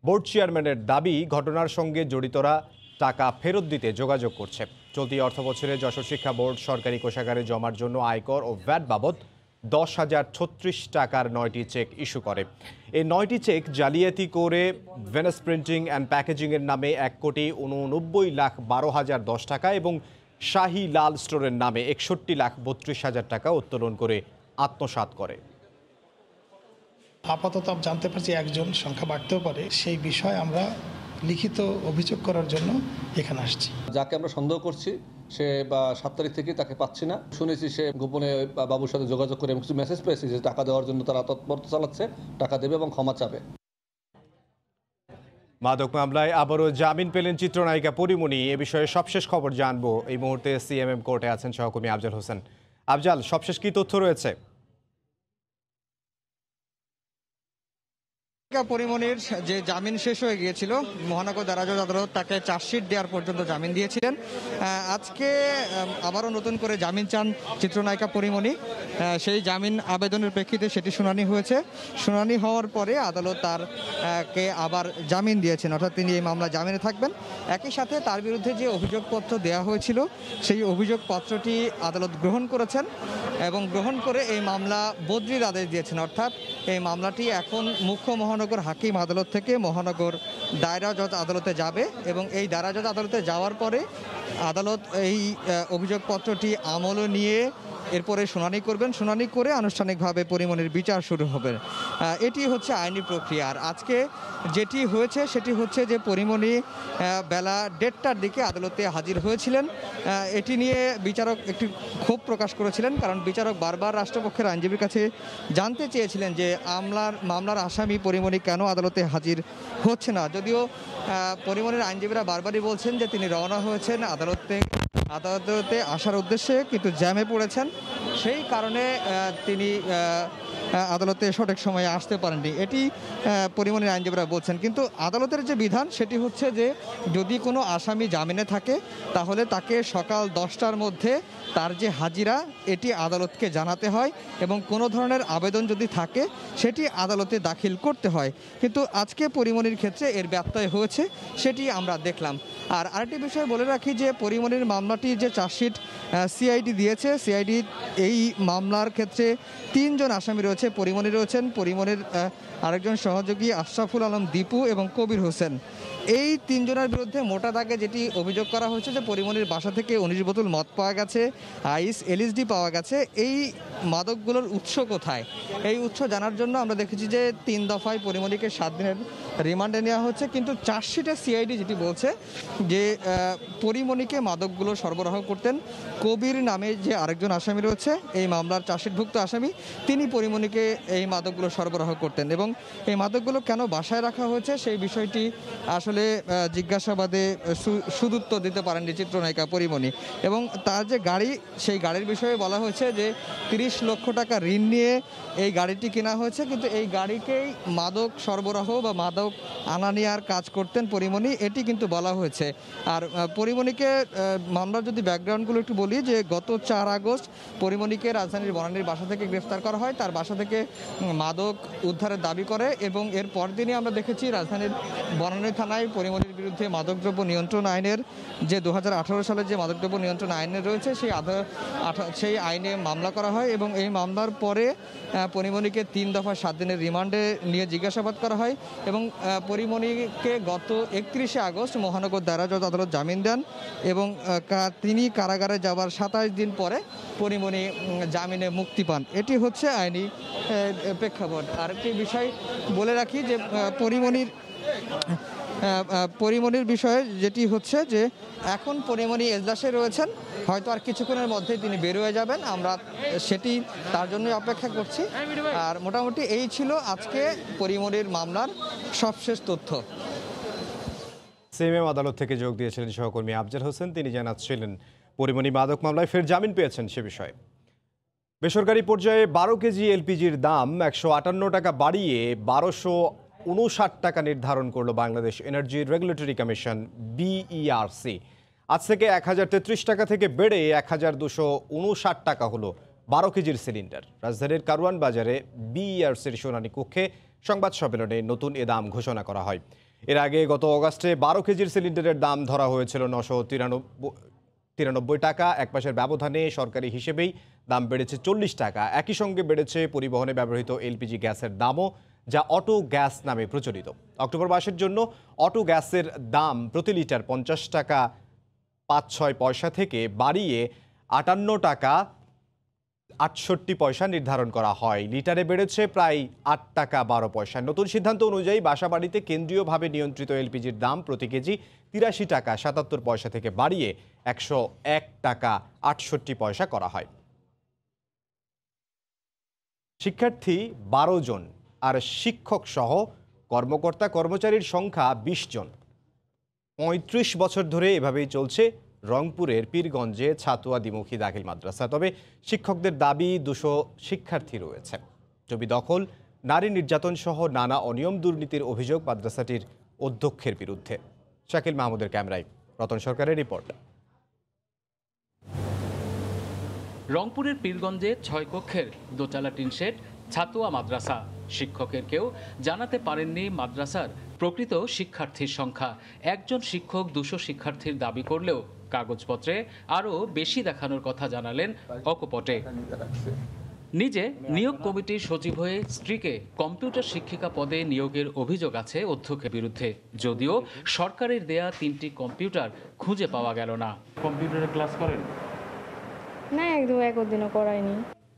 [SPEAKER 1] বোর্ড চেয়ারম্যানের দাবি, ঘটনার সঙ্গে জড়িতরা টাকা ফেরত দিতে যোগাযোগ করছে। চলতি অর্থবছরে যশোর শিক্ষা বোর্ড সরকারি কোষাগারে জমার জন্য আয়কর ও ভ্যাট বাবদ 10,036 টাকার 9টি চেক ইস্যু করে। এই 9টি চেক জালিয়াতি করে ভেনাস প্রিন্টিং অ্যান্ড প্যাকেজিংয়ের নামে 1,90,12,010 টাকা এবং শাহী লাল স্টোরের নামে 61,32,000 টাকা উত্তোলন করে আত্মসাৎ করে।
[SPEAKER 21] আপাতত জানতে পারছি একজন, সংখ্যা বাড়তেও পারে, সেই বিষয়ে আমরা লিখিত অভিযোগ করার জন্য এখানে আসছি।
[SPEAKER 22] যাকে আমরা সন্দেহ করছি সে 7 তারিখ থেকে তাকে পাচ্ছি না। শুনেছি সে গোপনে বাবুর সাথে যোগাযোগ করে কিছু মেসেজ পেয়েছি যে টাকা দেওয়ার জন্য তারা তৎপরতা চালাচ্ছে, টাকা দেবে এবং ক্ষমা চাবে।
[SPEAKER 1] মাদক মামলায় আবারও জামিন পেলেন চিত্রনায়িকা পরিমণি। এ বিষয়ে সবশেষ খবর জানবো। এই মুহূর্তে সিএমএম কোর্টে আছেন সহকর্মী আফজাল হোসেন। আফজাল, সবশেষ কি তথ্য রয়েছে?
[SPEAKER 12] পরিমণির যে জামিন শেষ হয়ে গিয়েছিল, মহানগর দারা জজ আদালত তাকে চার্জশিট দেওয়ার পর্যন্ত জামিন দিয়েছিলেন। আজকে আবারও নতুন করে জামিন চান চিত্রনায়িকা পরিমণি। সেই জামিন আবেদনের প্রেক্ষিতে সেটি শুনানি হয়েছে। শুনানি হওয়ার পরে আদালত তারকে আবার জামিন দিয়েছেন, অর্থাৎ তিনি এই মামলা জামিনে থাকবেন। একই সাথে তার বিরুদ্ধে যে অভিযোগপত্র দেওয়া হয়েছিল সেই অভিযোগপত্রটি আদালত গ্রহণ করেছেন এবং গ্রহণ করে এই মামলা বদলির আদেশ দিয়েছেন। অর্থাৎ এই মামলাটি এখন মুখ্য মহানগর হাকিম আদালত থেকে মহানগর দায়রা জজ আদালতে যাবে এবং এই দায়রা জজ আদালতে যাওয়ার পরে আদালত এই অভিযোগপত্রটি আমলে নিয়ে এরপরে শুনানি করবেন। শুনানি করে আনুষ্ঠানিকভাবে পরিমণির বিচার শুরু হবে। এটি হচ্ছে আইনি প্রক্রিয়া। আর আজকে যেটি হয়েছে সেটি হচ্ছে যে পরিমণি বেলা 1:30টার দিকে আদালতে হাজির হয়েছিলেন। এটি নিয়ে বিচারক একটি ক্ষোভ প্রকাশ করেছিলেন, কারণ বিচারক বারবার রাষ্ট্রপক্ষের আইনজীবীর কাছে জানতে চেয়েছিলেন যে মামলার আসামি পরিমণি কেন আদালতে হাজির হচ্ছে না। যদিও পরিমণির আইনজীবীরা বারবারই বলছেন যে তিনি রওনা হয়েছেন আদালতে আসার উদ্দেশ্যে, কিন্তু জ্যামে পড়েছেন, সেই কারণে তিনি আদালতে সঠিক সময়ে আসতে পারেননি, এটি পরিমণির আইনজীবীরা বলছেন। কিন্তু আদালতের যে বিধান সেটি হচ্ছে যে যদি কোনো আসামি জামিনে থাকে তাহলে তাকে সকাল 10টার মধ্যে তার যে হাজিরা এটি আদালতকে জানাতে হয় এবং কোনো ধরনের আবেদন যদি থাকে সেটি আদালতে দাখিল করতে হয়। কিন্তু আজকে পরিমণির ক্ষেত্রে এর ব্যত্যয় হয়েছে, সেটি আমরা দেখলাম। আর আরেকটি বিষয় বলে রাখি যে পরিমণির মামলাটি যে চার্জশিট সিআইডি দিয়েছে, সিআইডি এই মামলার ক্ষেত্রে 3 জন আসামি রয়েছে। পরিমণি রয়েছেন, পরিমণির আরেকজন সহযোগী আশরাফুল আলম দীপু এবং কবির হোসেন। এই 3 জনের বিরুদ্ধে মোটা দাগে যেটি অভিযোগ করা হয়েছে যে পরিমণির বাসা থেকে 19 বোতল মদ পাওয়া গেছে, আইস, এলএসডি পাওয়া গেছে। এই মাদকগুলোর উৎস কোথায়, এই উৎস জানার জন্য আমরা দেখেছি যে 3 দফায় পরিমণিকে 7 দিনের রিমান্ডে নেওয়া হচ্ছে। কিন্তু চার্জশিটে সিআইডি যেটি বলছে যে পরিমণিকে মাদকগুলো সরবরাহ করতেন কবির নামে যে আরেকজন আসামি রয়েছে, এই মামলার চার্জশিটভুক্ত আসামি, তিনি পরিমণিকে এই মাদকগুলো সরবরাহ করতেন। এবং এই মাদকগুলো কেন বাসায় রাখা হয়েছে সেই বিষয়টি আসলে জিজ্ঞাসাবাদে সুদুত্তর দিতে পারেননি চিত্রনায়িকা পরিমণি। এবং তার যে গাড়ি, সেই গাড়ির বিষয়ে বলা হয়েছে যে 30 লক্ষ টাকা ঋণ নিয়ে এই গাড়িটি কেনা হয়েছে, কিন্তু এই গাড়িকেই মাদক সরবরাহ বা মাদক আনা নেওয়ার কাজ করতেন পরিমণি, এটি কিন্তু বলা হয়েছে। আর পরিমণিকে মামলার যদি ব্যাকগ্রাউন্ডগুলো একটু বলি যে গত 4 আগস্ট পরিমণিকে রাজধানীর বনানীর বাসা থেকে গ্রেফতার করা হয়, তার বাসা থেকে মাদক উদ্ধারের দাবি করে এবং এর পরদিনই আমরা দেখেছি রাজধানীর বনানী থানায় পরিমণির বিরুদ্ধে মাদকদ্রব্য নিয়ন্ত্রণ আইনের যে 2018 সালের যে মাদকদ্রব্য নিয়ন্ত্রণ আইনে রয়েছে সেই আইনে মামলা করা হয় এবং এই মামলার পরে পরিমণিকে 3 দফা 7 দিনের রিমান্ডে নিয়ে জিজ্ঞাসাবাদ করা হয় এবং পরিমণিকে গত 31শে আগস্ট মহানগর দায়রা জজ আদালত জামিন দেন এবং তিনি কারাগারে যাওয়ার 27 দিন পরে পরিমণি জামিনে মুক্তি পান। এটি হচ্ছে আইনি প্রেক্ষাপট। আরেকটি বিষয় বলে রাখি যে পরিমণির বিষয়ে যেটি হচ্ছে যে এখন পরিমণি এজলাসে রয়েছেন, হয়তো আর কিছুক্ষণের মধ্যে তিনি বের হয়ে যাবেন, আমরা সেটি তার জন্যই অপেক্ষা করছি। আর মোটামুটি এই ছিল আজকে পরিমণির মামলার সবশেষ তথ্য।
[SPEAKER 1] সিএমএম আদালত থেকে যোগ দিয়েছিলেন সহকর্মী আফজাল হোসেন, তিনি জানাচ্ছিলেন পরিমণি মাদক মামলায় ফের জামিন পেয়েছেন সে বিষয়ে। বেসরকারি পর্যায়ে 12 কেজি এলপিজির দাম 158 টাকা বাড়িয়ে 1259 টাকা নির্ধারণ করল Bangladesh energy regulatory commission BERC. আজ থেকে 1033 টাকা থেকে বেড়ে 1259 টাকা হলো 12 কেজির সিলিন্ডার। রাজধানীর কারওয়ান বাজারে বিইআরসির শুনানি কক্ষে সংবাদ সম্মেলনে নতুন এ দাম ঘোষণা করা হয়। এর আগে গত অগাস্টে 12 কেজির সিলিন্ডারের দাম ধরা হয়েছিল 993 টাকা। এক মাসের ব্যবধানে সরকারি হিসেবেই দাম বেড়েছে 40 টাকা। একই সঙ্গে বেড়েছে পরিবহনে ব্যবহৃত এলপিজি গ্যাসের দামও, যা অটো গ্যাস নামে প্রচলিত। অক্টোবর মাসের জন্য অটো গ্যাসের দাম প্রতি লিটার 50 টাকা 5-6 পয়সা থেকে বাড়িয়ে 58 টাকা 68 পয়সা নির্ধারণ করা হয়। লিটারে বেড়েছে প্রায় 8 টাকা 12 পয়সা। নতুন সিদ্ধান্ত অনুযায়ী বাসাবাড়িতে কেন্দ্রীয়ভাবে নিয়ন্ত্রিত এলপিজির দাম প্রতি কেজি 83 টাকা 77 পয়সা থেকে বাড়িয়ে 101 টাকা 68 পয়সা করা হয়। শিক্ষার্থী 12 জন আর শিক্ষক সহ কর্মকর্তা কর্মচারীর সংখ্যা 20 জন। 35 বছর ধরে এভাবেই চলছে রংপুরের পীরগঞ্জে ছাতুয়া দ্বিমুখী দাখিল মাদ্রাসা। তবে শিক্ষকদের দাবি 200 শিক্ষার্থী রয়েছে। জমি দখল, নারী নির্যাতন সহ নানা অনিয়ম দুর্নীতির অভিযোগ মাদ্রাসাটির অধ্যক্ষের বিরুদ্ধে। শাকিল মাহমুদের ক্যামেরায় রতন সরকারের রিপোর্ট।
[SPEAKER 2] রংপুরের পীরগঞ্জে 6 কক্ষের দোতলা টিন শেড ছাতুয়া মাদ্রাসা। শিক্ষকের কেউ জানাতে পারেননি মাদ্রাসার প্রকৃত শিক্ষার্থীর সংখ্যা। একজন শিক্ষক 200 শিক্ষার্থীর দাবি করলেও কাগজপত্রে আরও বেশি দেখানোর কথা জানালেন অকপটে। নিজে নিয়োগ কমিটির সচিব হয়ে স্ত্রীকে কম্পিউটার শিক্ষিকা পদে নিয়োগের অভিযোগ আছে অধ্যক্ষের বিরুদ্ধে, যদিও সরকারের দেয়া 3টি কম্পিউটার খুঁজে পাওয়া গেল না।
[SPEAKER 6] কম্পিউটারে ক্লাস করেন
[SPEAKER 23] না? একদিনও করায়নি।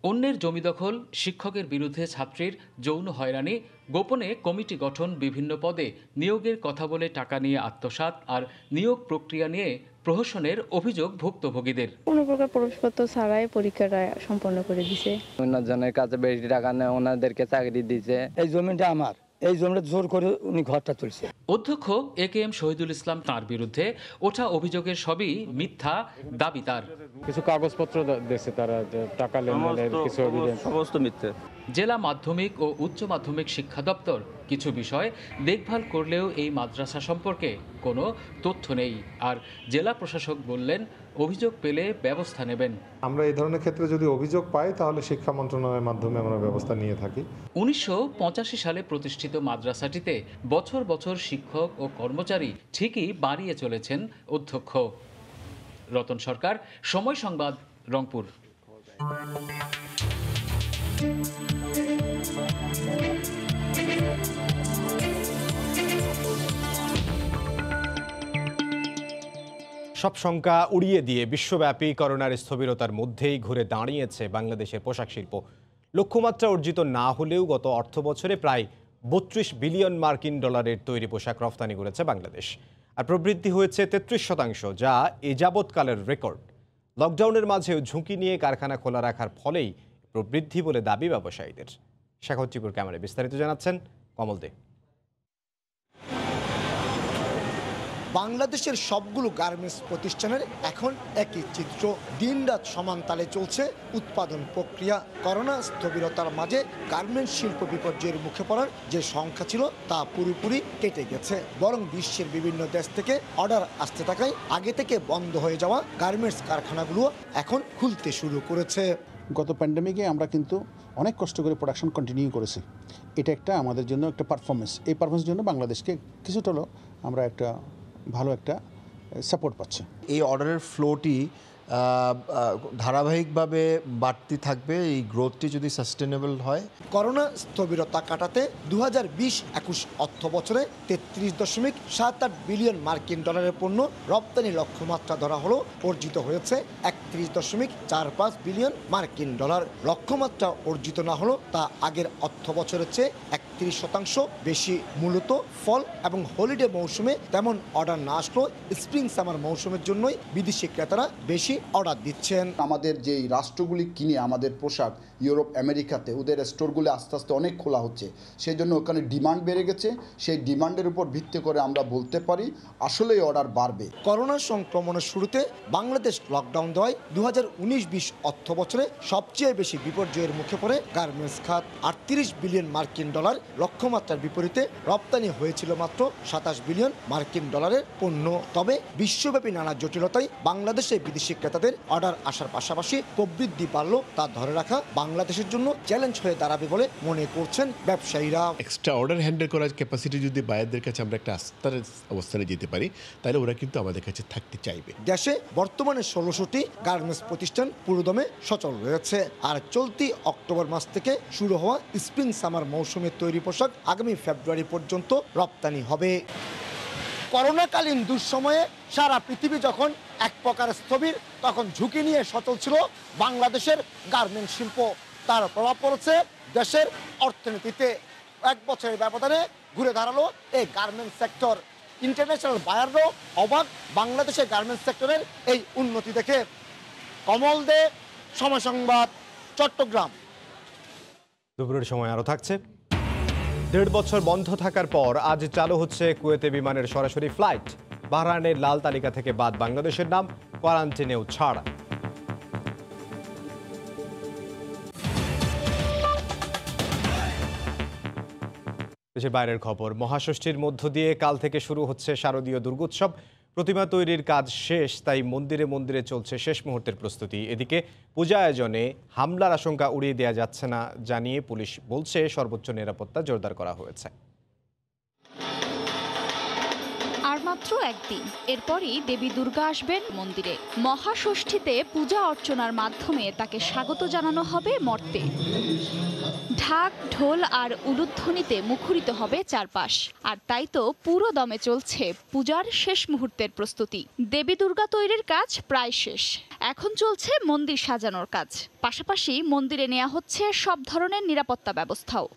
[SPEAKER 2] অন্যের জমি দখল, শিক্ষকের বিরুদ্ধে ছাত্রীর যৌন হয়রানি, গোপনে কমিটি গঠন, বিভিন্ন পদে নিয়োগের কথা বলে টাকা নিয়ে আত্মসাৎ আর নিয়োগ প্রক্রিয়া নিয়ে প্রহসনের অভিযোগ ভুক্তভোগীদের।
[SPEAKER 23] কোনো প্রকার প্রবেশপত্র ছাড়াই পরীক্ষাটা সম্পন্ন করে দিছে।
[SPEAKER 24] অন্যজনের কাছে বেশি টাকা নেয়, ওনাদেরকে চাকরি দিছে।
[SPEAKER 25] এই জমিটা আমার,
[SPEAKER 3] এই জন্য জোর করে উনি ঘরটা তুলছে।
[SPEAKER 2] অধ্যক্ষ AKM শহীদুল ইসলাম তার বিরুদ্ধে ওঠা অভিযোগের সবই মিথ্যা দাবি তার।
[SPEAKER 4] কিছু কাগজপত্র দিয়েছে তারা, টাকা লেনদেনের কিছু এভিডেন্স, সমস্ত মিথ্যা।
[SPEAKER 2] জেলা মাধ্যমিক ও উচ্চ মাধ্যমিক শিক্ষা দপ্তর কিছু বিষয় দেখভাল করলেও এই মাদ্রাসা সম্পর্কে কোনো তথ্য নেই। আর জেলা প্রশাসক বললেন অভিযোগ পেলে ব্যবস্থা নেবেন।
[SPEAKER 6] আমরা এই ধরনের ক্ষেত্রে যদি অভিযোগ পাই তাহলে শিক্ষা মন্ত্রণালয়ের মাধ্যমে আমরা ব্যবস্থা নিয়ে থাকি।
[SPEAKER 2] 1985 সালে প্রতিষ্ঠিত মাদ্রাসাটিতে বছর বছর শিক্ষক ও কর্মচারী ঠিকই বাড়িয়ে চলেছেন অধ্যক্ষ। রতন সরকার, সময় সংবাদ, রংপুর।
[SPEAKER 1] সব শঙ্কা উড়িয়ে দিয়ে বিশ্বব্যাপী করোনার স্থবিরতার মধ্যেই ঘুরে দাঁড়িয়েছে বাংলাদেশের পোশাক শিল্প। লক্ষ্যমাত্রা অর্জিত না হলেও গত অর্থ বছরে প্রায় 32 বিলিয়ন মার্কিন ডলারের তৈরি পোশাক রফতানি করেছে বাংলাদেশ। আর প্রবৃদ্ধি হয়েছে 33%, যা এ যাবৎকালের রেকর্ড। লকডাউনের মাঝেও ঝুঁকি নিয়ে কারখানা খোলা রাখার ফলেই প্রবৃদ্ধি বলে দাবি ব্যবসায়ীদের। শেখর ক্যামেরায় বিস্তারিত জানাচ্ছেন কমল দে।
[SPEAKER 24] বাংলাদেশের সবগুলো গার্মেন্টস প্রতিষ্ঠানের এখন একই চিত্র। দিনরাত সমান তালে চলছে উৎপাদন প্রক্রিয়া। করোনা স্থবিরতার মাঝে গার্মেন্টস শিল্প বিপর্যয়ের মুখে পড়ার যে সংখ্যা ছিল তা পুরোপুরি কেটে গেছে। বরং বিশ্বের বিভিন্ন দেশ থেকে অর্ডার আসতে থাকায় আগে থেকে বন্ধ হয়ে যাওয়া গার্মেন্টস কারখানাগুলো এখন খুলতে শুরু করেছে।
[SPEAKER 25] গত প্যান্ডেমিকে আমরা কিন্তু অনেক কষ্ট করে প্রোডাকশন কন্টিনিউ করেছি। এটা একটা আমাদের জন্য একটা পারফরমেন্স। এই পারফরমেন্সের জন্য বাংলাদেশকে কিছুটা হলো আমরা একটা ভালো একটা সাপোর্ট পাচ্ছে।
[SPEAKER 26] এই অর্ডারের ফ্লোটি ধারাবাহিকভাবে বাড়তে থাকবে, এই গ্রোথটি যদি সাস্টেনেবল হয়।
[SPEAKER 24] করোনা স্থবিরতা কাটাতে 2020-21 অর্থ বছরে 33.78 বিলিয়ন মার্কিন ডলারের পণ্য রপ্তানি লক্ষ্যমাত্রা ধরা হলো। অর্জিত হয়েছে 31.45 বিলিয়ন মার্কিন ডলার। লক্ষ্যমাত্রা অর্জিত না হলো তা আগের অর্থ বছরের চেয়ে 31% বেশি। মূলত ফল এবং হলিডে মৌসুমে তেমন অর্ডার না আসলেও স্প্রিং সামার মৌসুমের জন্যই বিদেশি ক্রেতারা বেশি অর্ডার দিচ্ছেন।
[SPEAKER 27] আমাদের যেই রাষ্ট্রগুলি কিনে আমাদের পোশাক, ইউরোপ আমেরিকাতে ওদের স্টোরগুলো আস্তে আস্তে অনেক খোলা হচ্ছে, সেই জন্য ওখানে ডিমান্ড বেড়ে গেছে। সেই ডিমান্ডের উপর ভিত্তি করে আমরা বলতে পারি আসলেই অর্ডার বাড়বে।
[SPEAKER 24] করোনা সংক্রমণের শুরুতে বাংলাদেশ লকডাউন দেওয়ায় 2019-20 অর্থ বছরে সবচেয়ে বেশি বিপর্যয়ের মুখে পড়ে গার্মেন্টস খাত। 38 বিলিয়ন মার্কিন ডলার লক্ষ্যমাত্রার বিপরীতে রপ্তানি হয়েছিল মাত্র 27 বিলিয়ন মার্কিন ডলারের পণ্য। তবে বিশ্বব্যাপী নানা জটিলতায় বাংলাদেশে বিদেশি ক্রেতাদের অর্ডার আসার পাশাপাশি প্রবৃদ্ধি বাড়লো তা ধরে রাখা বাংলাদেশের জন্য চ্যালেঞ্জ হয়ে দাঁড়াবে বলে মনে করছেন ব্যবসায়ীরা।
[SPEAKER 28] এক্সট্রা অর্ডার হ্যান্ডেল করার ক্যাপাসিটি যদি বায়ারদের কাছে আমরা একটা আস্থার অবস্থানে যেতে পারি, তাহলে ওরা কিন্তু আমাদের কাছে থাকতে চাইবে।
[SPEAKER 24] দেশে বর্তমানে 16টি গার্মেন্টস প্রতিষ্ঠান পুরোদমে সচল রয়েছে। আর চলতি অক্টোবর মাস থেকে শুরু হওয়া স্প্রিং সামার মৌসুমের তৈরি পোশাক আগামী ফেব্রুয়ারি পর্যন্ত রপ্তানি হবে। করোনাকালীন দুঃসময়ে সারা পৃথিবী যখন এক প্রকার স্থবির, তখন ঝুঁকি নিয়ে সচল ছিল বাংলাদেশের গার্মেন্টস শিল্প। তার প্রভাব পড়েছে দেশের অর্থনীতিতে। এক বছরের ব্যবধানে ঘুরে দাঁড়ালো এই গার্মেন্টস সেক্টর। ইন্টারন্যাশনাল বায়াররাও অবাক বাংলাদেশের গার্মেন্টস সেক্টরের এই উন্নতি দেখে। কমল দে, সময় সংবাদ, চট্টগ্রাম।
[SPEAKER 1] দুপুরের সময় আরও থাকছে। 1.5 বছর বন্ধ থাকার পর আজ চালু হচ্ছে কুয়েতে বিমানের সরাসরি ফ্লাইট। বাহরাইনের লাল তালিকা থেকে বাদ বাংলাদেশের নাম, কোয়ারেন্টিনেও ছাড়। দেশের বাইরের খবর। মহাষষ্ঠীর মধ্য দিয়ে কাল থেকে শুরু হচ্ছে শারদীয় দুর্গোৎসব। প্রতিমা তৈরির কাজ শেষ, তাই মন্দিরে মন্দিরে চলছে শেষ মুহূর্তের প্রস্তুতি। এদিকে পূজা আয়োজনে হামলার আশঙ্কা উড়িয়ে দেওয়া যাচ্ছে না জানিয়ে পুলিশ বলছে সর্বোচ্চ নিরাপত্তা জোরদার করা হয়েছে।
[SPEAKER 29] আর মাত্র একদিন, এরপরই দেবী দুর্গা আসবেন মন্দিরে। মহাষষ্ঠীতে পূজা অর্চনার মাধ্যমে তাকে স্বাগত জানানো হবে মর্তে। ঢাক, ঢোল আর উলুধ্বনিতে মুখরিত হবে চারপাশ। আর তাই তো পুরো দমে চলছে পূজার শেষ মুহূর্তের প্রস্তুতি। দেবী দুর্গা তৈরির কাজ প্রায় শেষ, এখন চলছে মন্দির সাজানোর কাজ। পাশাপাশি মন্দিরে নেওয়া হচ্ছে সব ধরনের নিরাপত্তা ব্যবস্থাও।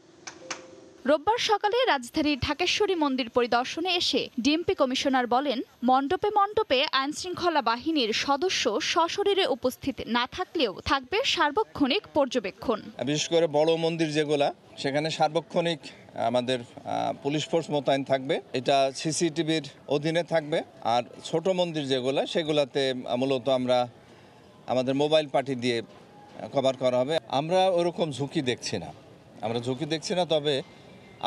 [SPEAKER 29] রোববার সকালে রাজধানীর ঢাকেশ্বরী মন্দির পরিদর্শনে এসে ডিএমপি কমিশনার বলেন, মণ্ডপে মণ্ডপে আইনশৃঙ্খলা বাহিনীর সদস্য সশরীরে উপস্থিত না থাকলেও থাকবে সার্বক্ষণিক পর্যবেক্ষণ।
[SPEAKER 30] বিশেষ করে বড় মন্দির যেগুলা, সেখানে সার্বক্ষণিক
[SPEAKER 5] আমাদের পুলিশ ফোর্স মোতায়েন থাকবে, এটা সিসিটিভির অধীনে থাকবে। আর ছোট মন্দির যেগুলো সেগুলোতে মূলত আমরা আমাদের মোবাইল পার্টি দিয়ে কভার করা হবে। আমরা ওরকম ঝুঁকি দেখছি না, তবে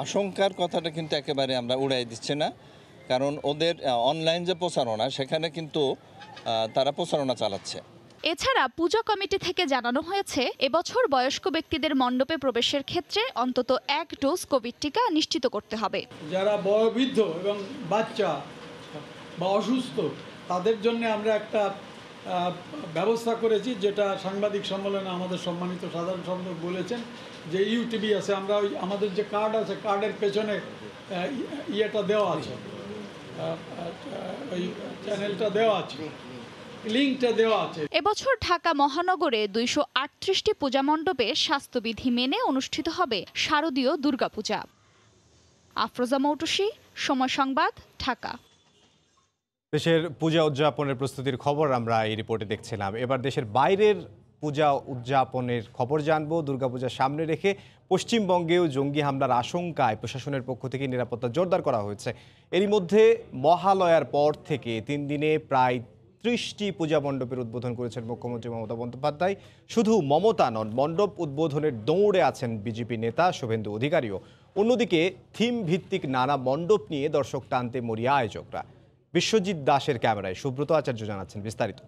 [SPEAKER 5] আশঙ্কার কথাটা কিন্তু একেবারে আমরা উড়াই দিচ্ছি না, কারণ ওদের অনলাইন যে প্রচারণা সেখানে কিন্তু তারা প্রচারণা চালাচ্ছে।
[SPEAKER 29] এছাড়া পূজা কমিটি থেকে জানানো হয়েছে এবছর বয়স্ক ব্যক্তিদের মণ্ডপে প্রবেশের ক্ষেত্রে অন্তত 1 ডোজ কোভিড টিকা নিশ্চিত করতে হবে।
[SPEAKER 7] যারা বয়োবৃদ্ধ এবং বাচ্চা বা অসুস্থ তাদের জন্য আমরা একটা ব্যবস্থা করেছি, যেটা সাংবাদিক সম্মেলনে আমাদের সম্মানিত সাধারণ সম্পাদক বলেছেন যে ইউটিবি আছে, আমরা আমাদের যে কার্ড আছে কার্ডের পেছনে ইয়েটা দেওয়া আছে, ওই চ্যানেলটা দেওয়া আছে, লিঙ্কটা দেওয়া আছে।
[SPEAKER 29] এবছর ঢাকা মহানগরে 238টি পূজা মণ্ডপে স্বাস্থ্যবিধি মেনে অনুষ্ঠিত হবে শারদীয় দুর্গাপূজা। আফরোজা মৌটুসী, সময় সংবাদ, ঢাকা।
[SPEAKER 1] দেশের পূজা উদযাপনের প্রস্তুতির খবর আমরা এই রিপোর্টে দেখছিলাম। এবার দেশের বাইরের পূজা উদযাপনের খবর জানবো। দুর্গাপূজা সামনে রেখে পশ্চিমবঙ্গেও জঙ্গি হামলার আশঙ্কায় প্রশাসনের পক্ষ থেকে নিরাপত্তা জোরদার করা হয়েছে। এরই মধ্যে মহালয়ার পর থেকে 3 দিনে প্রায় 30টি পূজা মণ্ডপের উদ্বোধন করেছেন মুখ্যমন্ত্রী মমতা বন্দ্যোপাধ্যায়। শুধু মমতা নন, মণ্ডপ উদ্বোধনের দৌড়ে আছেন বিজেপি নেতা শুভেন্দু অধিকারীও। অন্যদিকে থিম ভিত্তিক নানা মণ্ডপ নিয়ে দর্শক টানতে মরিয়া আয়োজকরা। বিশ্বজিৎ দাসের ক্যামেরায় সুব্রত আচার্য জানাচ্ছেন বিস্তারিত।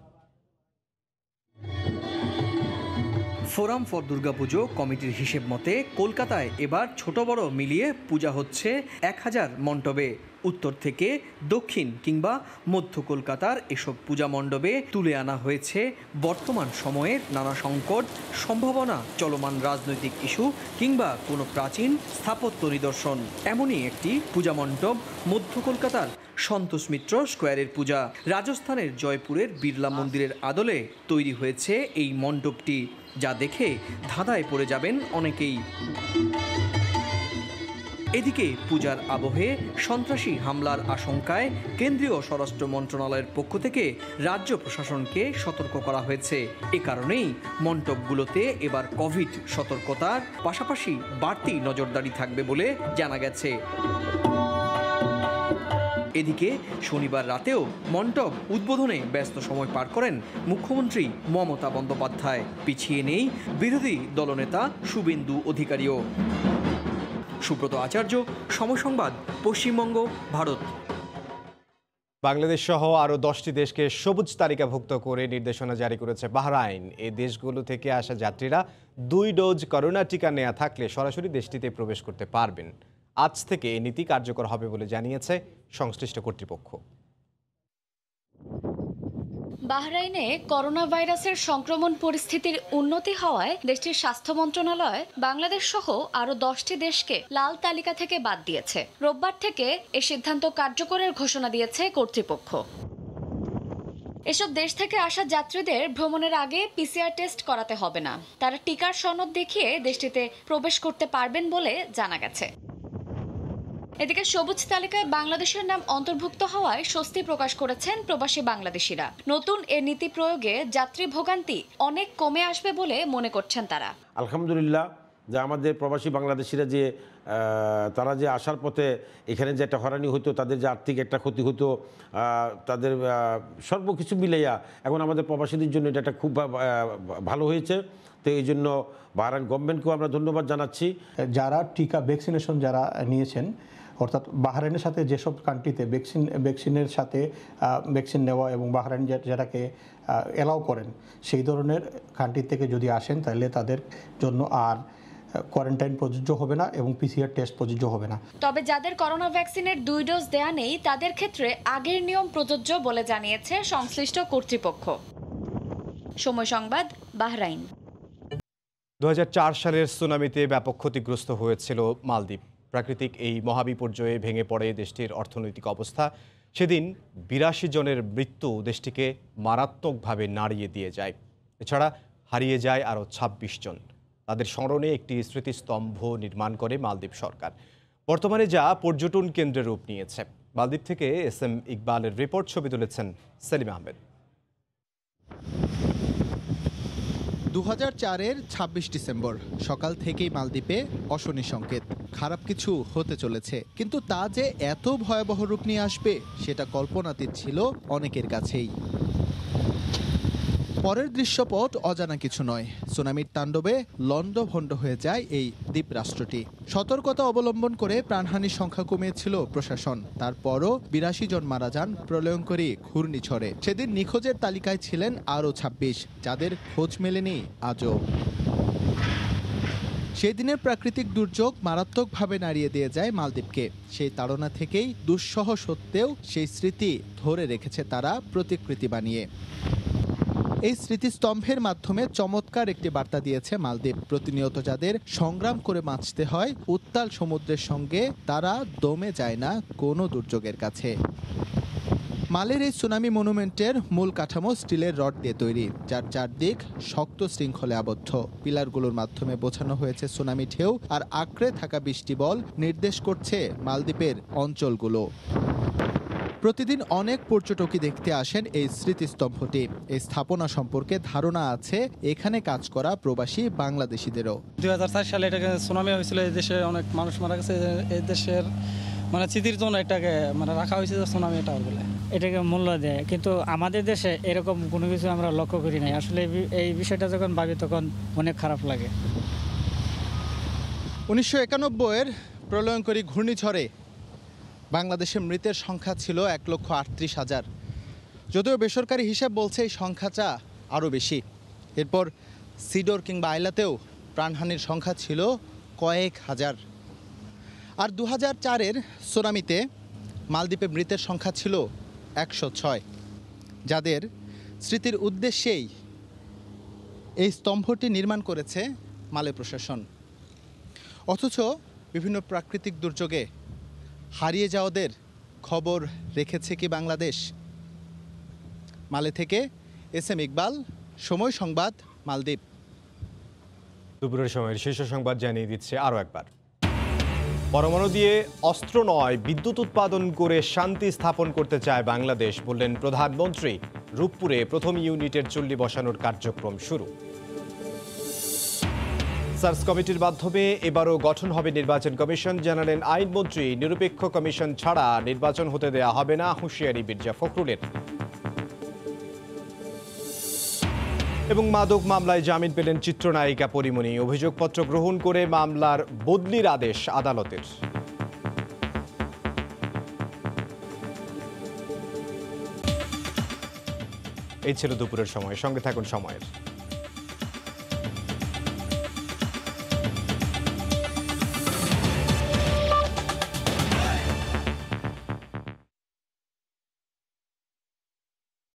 [SPEAKER 8] ফোরাম ফর দুর্গাপুজো কমিটির হিসেব মতে কলকাতায় এবার ছোট বড় মিলিয়ে পূজা হচ্ছে 1000 মণ্ডপে। উত্তর থেকে দক্ষিণ কিংবা মধ্য কলকাতার এসব পূজা মণ্ডপে তুলে আনা হয়েছে বর্তমান সময়ের নানা সংকট, সম্ভাবনা, চলমান রাজনৈতিক ইস্যু কিংবা কোনো প্রাচীন স্থাপত্য নিদর্শন। এমনই একটি পূজা মণ্ডপ মধ্য কলকাতার সন্তোষ মিত্র স্কোয়ারের পূজা। রাজস্থানের জয়পুরের বিড়লা মন্দিরের আদলে তৈরি হয়েছে এই মণ্ডপটি, যা দেখে ধাঁধায় পড়ে যাবেন অনেকেই। এদিকে পূজার আবহে সন্ত্রাসী হামলার আশঙ্কায় কেন্দ্রীয় স্বরাষ্ট্র মন্ত্রণালয়ের পক্ষ থেকে রাজ্য প্রশাসনকে সতর্ক করা হয়েছে। এ কারণেই মণ্ডপগুলোতে এবার কোভিড সতর্কতার পাশাপাশি বাড়তি নজরদারি থাকবে বলে জানা গেছে। এদিকে শনিবার রাতেও মণ্ডপ উদ্বোধনে ব্যস্ত সময় পার করেন মুখ্যমন্ত্রী মমতা বন্দ্যোপাধ্যায়। পিছিয়ে নেই বিরোধী দলনেতা শুভেন্দু অধিকারীও। সুব্রত আচার্য, সময় সংবাদ, পশ্চিমবঙ্গ, ভারত।
[SPEAKER 1] বাংলাদেশ সহ আরও 10টি দেশকে সবুজ তালিকাভুক্ত করে নির্দেশনা জারি করেছে বাহরাইন। এই দেশগুলো থেকে আসা যাত্রীরা 2 ডোজ করোনা টিকা নেওয়া থাকলে সরাসরি দেশটিতে প্রবেশ করতে পারবেন। আজ থেকে এই নীতি কার্যকর হবে বলে জানিয়েছে সংশ্লিষ্ট কর্তৃপক্ষ।
[SPEAKER 9] বাহরাইনে করোনা ভাইরাসের সংক্রমণ পরিস্থিতির উন্নতি হওয়ায় দেশটির স্বাস্থ্য মন্ত্রণালয় বাংলাদেশ সহ আরও 10টি দেশকে লাল তালিকা থেকে বাদ দিয়েছে। রোববার থেকে এ সিদ্ধান্ত কার্যকরের ঘোষণা দিয়েছে কর্তৃপক্ষ। এসব দেশ থেকে আসা যাত্রীদের ভ্রমণের আগে পিসিআর টেস্ট করাতে হবে না। তারা টিকার সনদ দেখিয়ে দেশটিতে প্রবেশ করতে পারবেন বলে জানা গেছে। এদিকে সবুজ তালিকায় বাংলাদেশের নাম অন্তর্ভুক্ত হওয়ায় স্বস্তি প্রকাশ করেছেন প্রবাসী বাংলাদেশিরা। নতুন এ নীতি প্রয়োগে যাত্রী ভোগান্তি অনেক কমে আসবে বলে মনে করছেন তারা।
[SPEAKER 10] আলহামদুলিল্লাহ, যে আমাদের প্রবাসী বাংলাদেশিরা যে তারা যে আসার পথে এখানে যে একটা হয়রানি হতো, তাদের যে আর্থিক একটা ক্ষতি হতো, তাদের সর্বকিছু মিলাইয়া এখন আমাদের প্রবাসীদের জন্য এটা একটা খুব ভালো হয়েছে। তো এই জন্য বাহরাইন গভর্নমেন্টকেও আমরা ধন্যবাদ জানাচ্ছি।
[SPEAKER 11] যারা টিকা ভ্যাকসিনেশন যারা নিয়েছেন, অর্থাৎ বাহরাইনের সাথে যেসব কান্ট্রিতে ভ্যাকসিনের সাথে ভ্যাকসিন নেওয়া এবং বাহরাইন যেটাকে অ্যালাউ করেন, সেই ধরনের কান্ট্রি থেকে যদি আসেন তাহলে তাদের জন্য আর কোয়ারেন্টাইন প্রযোজ্য হবে না এবং পিসিআর টেস্ট প্রযোজ্য হবে না।
[SPEAKER 9] তবে যাদের করোনা ভ্যাকসিনের 2 ডোজ দেয়া নেই তাদের ক্ষেত্রে আগের নিয়ম প্রযোজ্য বলে জানিয়েছে সংশ্লিষ্ট কর্তৃপক্ষ। সময় সংবাদ, বাহরাইন।
[SPEAKER 1] 2004 সালের সুনামিতে ব্যাপক ক্ষতিগ্রস্ত হয়েছিল মালদ্বীপ। প্রাকৃতিক এই মহাবিপর্যয়ে ভেঙে পড়ে দেশটির অর্থনৈতিক অবস্থা। সেদিন 82 জনের মৃত্যু দেশটিকে মারাত্মকভাবে নাড়িয়ে দিয়ে যায়। এছাড়া হারিয়ে যায় আরও 26 জন। তাদের স্মরণে একটি স্মৃতিস্তম্ভ নির্মাণ করে মালদ্বীপ সরকার। বর্তমানে যা পর্যটন কেন্দ্রের রূপ নিয়েছে। মালদ্বীপ থেকে SM ইকবালের রিপোর্ট, ছবি তুলেছেন সেলিম আহমেদ।
[SPEAKER 13] 2004-এর 26 ডিসেম্বর সকাল থেকেই মালদ্বীপে অশনি সংকেত, খারাপ কিছু হতে চলেছে। কিন্তু তা যে এত ভয়াবহ রূপ নিয়ে আসবে সেটা কল্পনাতীত ছিল অনেকের কাছেই। পরের দৃশ্যপট অজানা কিছু নয়। সুনামির তাণ্ডবে লণ্ডভণ্ড হয়ে যায় এই দ্বীপ রাষ্ট্রটি। সতর্কতা অবলম্বন করে প্রাণহানির সংখ্যা কমিয়েছিল প্রশাসন। তারপরও 82 জন মারা যান প্রলয়ঙ্করী ঘূর্ণিঝড়ে। সেদিন নিখোঁজের তালিকায় ছিলেন আরও 26, যাদের খোঁজ মেলেনি আজও। সেই দিনের প্রাকৃতিক দুর্যোগ মারাত্মকভাবে নাড়িয়ে দিয়ে যায় মালদ্বীপকে। সেই তাড়না থেকেই দুঃসহ সত্ত্বেও সেই স্মৃতি ধরে রেখেছে তারা প্রতিকৃতি বানিয়ে। এই স্মৃতিস্তম্ভের মাধ্যমে চমৎকার একটি বার্তা দিয়েছে মালদ্বীপ। প্রতিনিয়ত যাদের সংগ্রাম করে বাঁচতে হয় উত্তাল সমুদ্রের সঙ্গে, তারা দমে যায় না কোনো দুর্যোগের কাছে। মালের এই সুনামি মনুমেন্টের মূল কাঠামো স্টিলের রড দিয়ে তৈরি, যার চারদিক শক্ত শৃঙ্খলে আবদ্ধ। পিলারগুলোর মাধ্যমে বোঝানো হয়েছে সুনামি ঢেউ আর আঁকড়ে থাকা বৃষ্টি বল নির্দেশ করছে মালদ্বীপের অঞ্চলগুলো। প্রতিদিন অনেক পর্যটকই দেখতে আসেন এই স্মৃতিস্তম্ভটি। এই স্থাপনা সম্পর্কে ধারণা আছে এখানে কাজ করা প্রবাসী বাংলাদেশিদেরও।
[SPEAKER 14] 2004 সালে এটাকে সুনামি হয়েছিল, এই দেশে অনেক মানুষ মারা গেছে। এই দেশের স্মৃতির জন্য এটাকে রাখা হয়েছে সুনামি টাওয়ার বলে।
[SPEAKER 15] এটাকে মূল্য দেয়, কিন্তু আমাদের দেশে এরকম কোনো কিছু আমরা লক্ষ্য করি নাই। আসলে এই বিষয়টা যখন ভাবি তখন অনেক খারাপ লাগে।
[SPEAKER 13] 1991-এর প্রলয়ঙ্করী ঘূর্ণিঝড়ে বাংলাদেশে মৃতের সংখ্যা ছিল 1,38,000। যদিও বেসরকারি হিসাব বলছে এই সংখ্যাটা আরও বেশি। এরপর সিডর কিংবা আইলাতেও প্রাণহানির সংখ্যা ছিল কয়েক হাজার। আর 2004-এর সুনামিতে মালদ্বীপে মৃতের সংখ্যা ছিল 106, যাদের স্মৃতির উদ্দেশ্যেই এই স্তম্ভটি নির্মাণ করেছে মালে প্রশাসন। অথচ বিভিন্ন প্রাকৃতিক দুর্যোগে হারিয়ে যাওয়াদের খবর রেখেছে কি বাংলাদেশ? মালে থেকে এস.এম. ইকবাল, সময় সংবাদ, মালদ্বীপ।
[SPEAKER 1] দুপুরের সময়ের শীর্ষ সংবাদ জানিয়ে দিচ্ছে আরও একবার। পরমাণু দিয়ে অস্ত্র নয়, বিদ্যুৎ উৎপাদন করে শান্তি স্থাপন করতে চায় বাংলাদেশ, বললেন প্রধানমন্ত্রী। রূপপুরে প্রথম ইউনিটের চুল্লি বসানোর কার্যক্রম শুরু। সার্চ কমিটির মাধ্যমে এবারও গঠন হবে নির্বাচন কমিশন, জানালেন আইনমন্ত্রী। নিরপেক্ষ কমিশন ছাড়া নির্বাচন হতে দেয়া হবে না, হুঁশিয়ারি মির্জা ফখরুলের। এবং মাদক মামলায় জামিন পেলেন চিত্রনায়িকা পরীমনি। অভিযোগপত্র গ্রহণ করে মামলার বদলির আদেশ আদালতের। এই ছিল দুপুরের সময়। সঙ্গে থাকুন সময়ের।